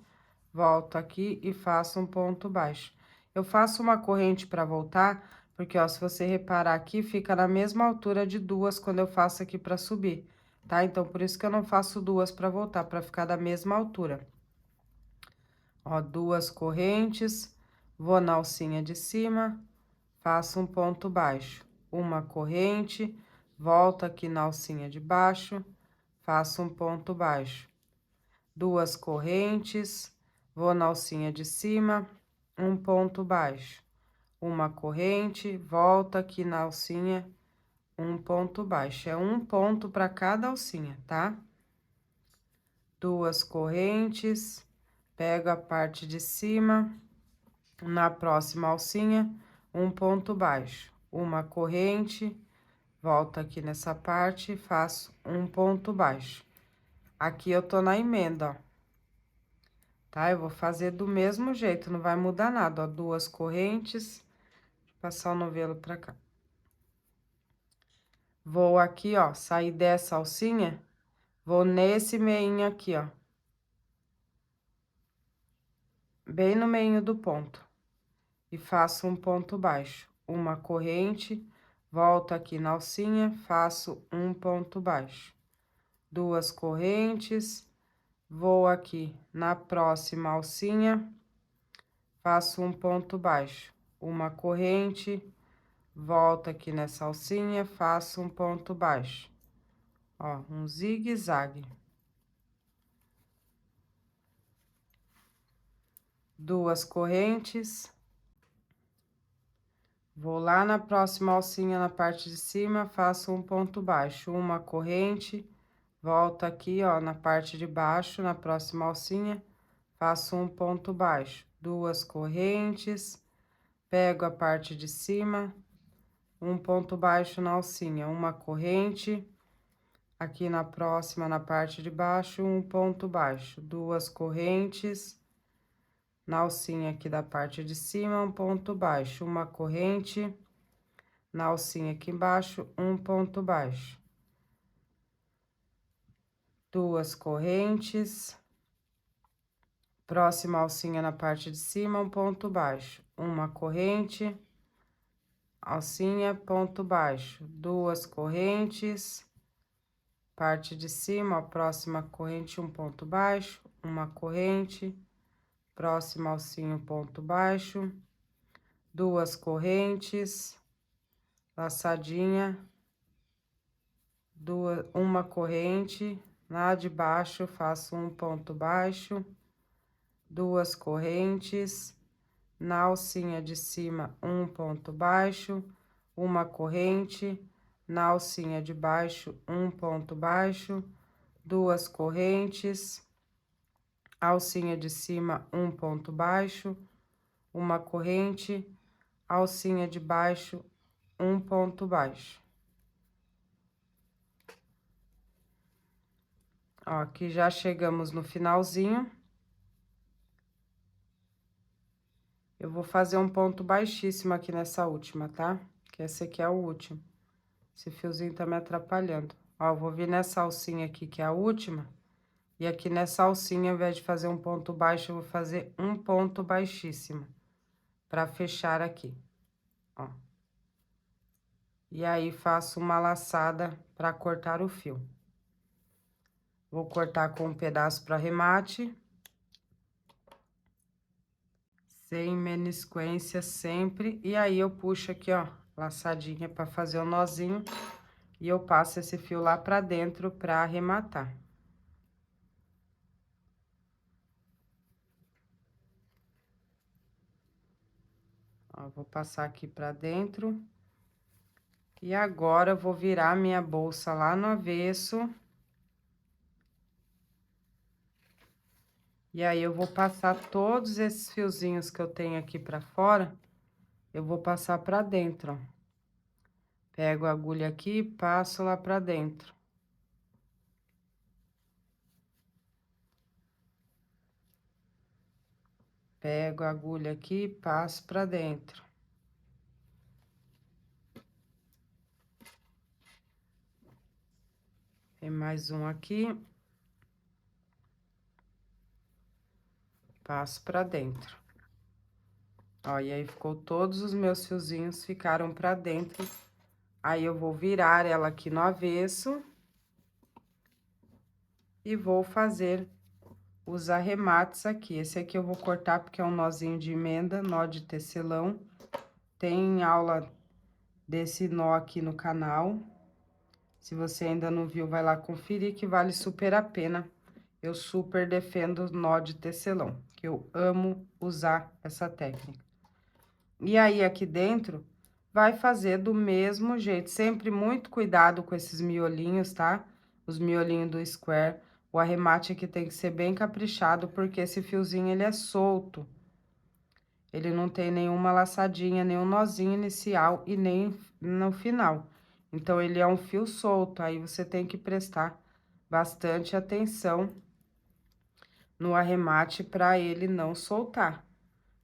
S1: volto aqui e faço um ponto baixo. Eu faço uma corrente para voltar, porque, ó, se você reparar aqui, fica na mesma altura de duas quando eu faço aqui para subir, tá? Então, por isso que eu não faço duas para voltar, para ficar da mesma altura. Ó, duas correntes, vou na alcinha de cima, faço um ponto baixo, uma corrente, volto aqui na alcinha de baixo, faço um ponto baixo. Duas correntes, vou na alcinha de cima, um ponto baixo, uma corrente, volta aqui na alcinha, um ponto baixo. É um ponto para cada alcinha, tá? Duas correntes, pego a parte de cima, na próxima alcinha, um ponto baixo, uma corrente, volto aqui nessa parte, faço um ponto baixo. Aqui eu tô na emenda, ó. Tá? Eu vou fazer do mesmo jeito, não vai mudar nada, ó. Duas correntes, deixa eu passar o novelo pra cá. Vou aqui, ó, sair dessa alcinha, vou nesse meinho aqui, ó. Bem no meio do ponto. E faço um ponto baixo. Uma corrente, volto aqui na alcinha, faço um ponto baixo. Duas correntes, vou aqui na próxima alcinha, faço um ponto baixo. Uma corrente, volto aqui nessa alcinha, faço um ponto baixo. Ó, um zigue-zague. Duas correntes. Vou lá na próxima alcinha, na parte de cima, faço um ponto baixo. Uma corrente, volto aqui, ó, na parte de baixo, na próxima alcinha, faço um ponto baixo. Duas correntes, pego a parte de cima, um ponto baixo na alcinha, uma corrente, aqui na próxima, na parte de baixo, um ponto baixo, duas correntes, na alcinha aqui da parte de cima, um ponto baixo, uma corrente, na alcinha aqui embaixo, um ponto baixo, duas correntes, próxima alcinha na parte de cima, um ponto baixo, uma corrente, alcinha, ponto baixo, duas correntes, parte de cima, ó, próxima corrente, um ponto baixo, uma corrente, próxima alcinha, um ponto baixo, duas correntes, laçadinha, uma corrente, na de baixo faço um ponto baixo, 2 correntes, na alcinha de cima um ponto baixo, uma corrente, na alcinha de baixo um ponto baixo, 2 correntes, alcinha de cima um ponto baixo, uma corrente, alcinha de baixo um ponto baixo. Ó, aqui já chegamos no finalzinho. Eu vou fazer um ponto baixíssimo aqui nessa última, tá? Que esse aqui é o último. Esse fiozinho tá me atrapalhando. Ó, eu vou vir nessa alcinha aqui, que é a última. E aqui nessa alcinha, ao invés de fazer um ponto baixo, eu vou fazer um ponto baixíssimo. Pra fechar aqui, ó. E aí, faço uma laçada pra cortar o fio. Vou cortar com um pedaço para arremate. Sem menisquência sempre. E aí, eu puxo aqui, ó, laçadinha para fazer o nozinho. E eu passo esse fio lá pra dentro pra arrematar. Ó, vou passar aqui pra dentro. E agora, eu vou virar minha bolsa lá no avesso. E aí, eu vou passar todos esses fiozinhos que eu tenho aqui pra fora, eu vou passar pra dentro, ó. Pego a agulha aqui e passo lá pra dentro. Pego a agulha aqui e passo pra dentro. Tem mais um aqui. Passo pra dentro. Ó, e aí ficou todos os meus fiozinhos ficaram pra dentro. Aí eu vou virar ela aqui no avesso. E vou fazer os arremates aqui. Esse aqui eu vou cortar porque é um nozinho de emenda, nó de tecelão. Tem aula desse nó aqui no canal. Se você ainda não viu, vai lá conferir que vale super a pena. Eu super defendo nó de tecelão, que eu amo usar essa técnica. E aí, aqui dentro, vai fazer do mesmo jeito. Sempre muito cuidado com esses miolinhos, tá? Os miolinhos do square. O arremate aqui tem que ser bem caprichado, porque esse fiozinho, ele é solto. Ele não tem nenhuma laçadinha, nenhum nozinho inicial e nem no final. Então, ele é um fio solto, aí você tem que prestar bastante atenção no arremate para ele não soltar,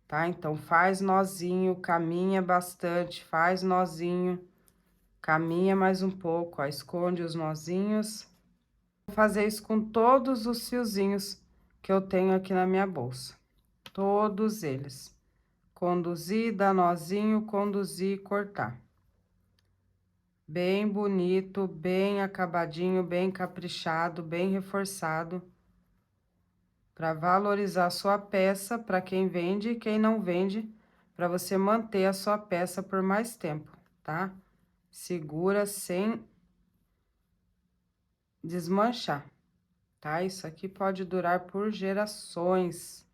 S1: tá? Então, faz nozinho, caminha bastante, faz nozinho, caminha mais um pouco, ó, esconde os nozinhos. Vou fazer isso com todos os fiozinhos que eu tenho aqui na minha bolsa, todos eles. Conduzir, dar nozinho, conduzir e cortar. Bem bonito, bem acabadinho, bem caprichado, bem reforçado. Para valorizar a sua peça, para quem vende e quem não vende, para você manter a sua peça por mais tempo, tá? Segura sem desmanchar, tá? Isso aqui pode durar por gerações.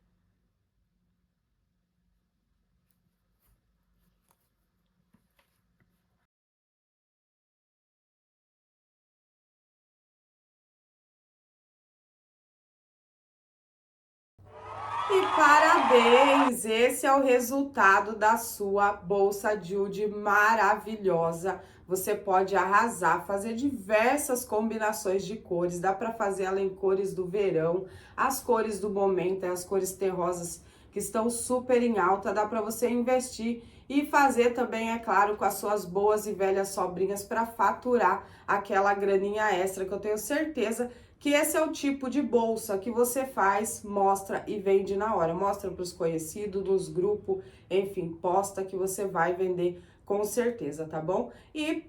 S1: E parabéns! Esse é o resultado da sua bolsa Jude maravilhosa. Você pode arrasar, fazer diversas combinações de cores. Dá para fazer ela em cores do verão, as cores do momento, as cores terrosas que estão super em alta. Dá para você investir e fazer também, é claro, com as suas boas e velhas sobrinhas para faturar aquela graninha extra que eu tenho certeza que esse é o tipo de bolsa que você faz, mostra e vende na hora. Mostra para os conhecidos, nos grupos, enfim, posta que você vai vender com certeza, tá bom? E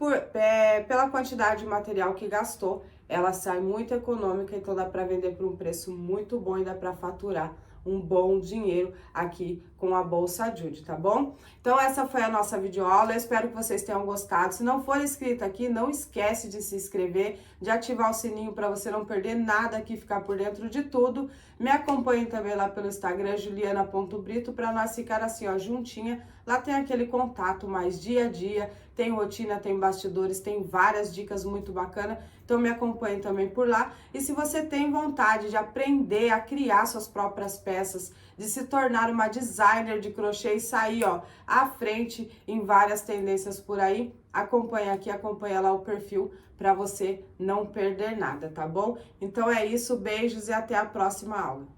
S1: pela quantidade de material que gastou, ela sai muito econômica, então dá para vender por um preço muito bom e dá para faturar um bom dinheiro aqui com a Bolsa Ajude, tá bom? Então essa foi a nossa videoaula, eu espero que vocês tenham gostado. Se não for inscrito aqui, não esquece de se inscrever, de ativar o sininho para você não perder nada aqui, ficar por dentro de tudo. Me acompanhe também lá pelo Instagram, juliana.brito, para nós ficar assim, ó, juntinha. Lá tem aquele contato mais dia a dia, tem rotina, tem bastidores, tem várias dicas muito bacanas. Então me acompanhe também por lá. E se você tem vontade de aprender a criar suas próprias peças, de se tornar uma designer de crochê e sair, ó, à frente em várias tendências por aí, acompanha aqui, acompanha lá o perfil para você não perder nada, tá bom? Então é isso, beijos e até a próxima aula.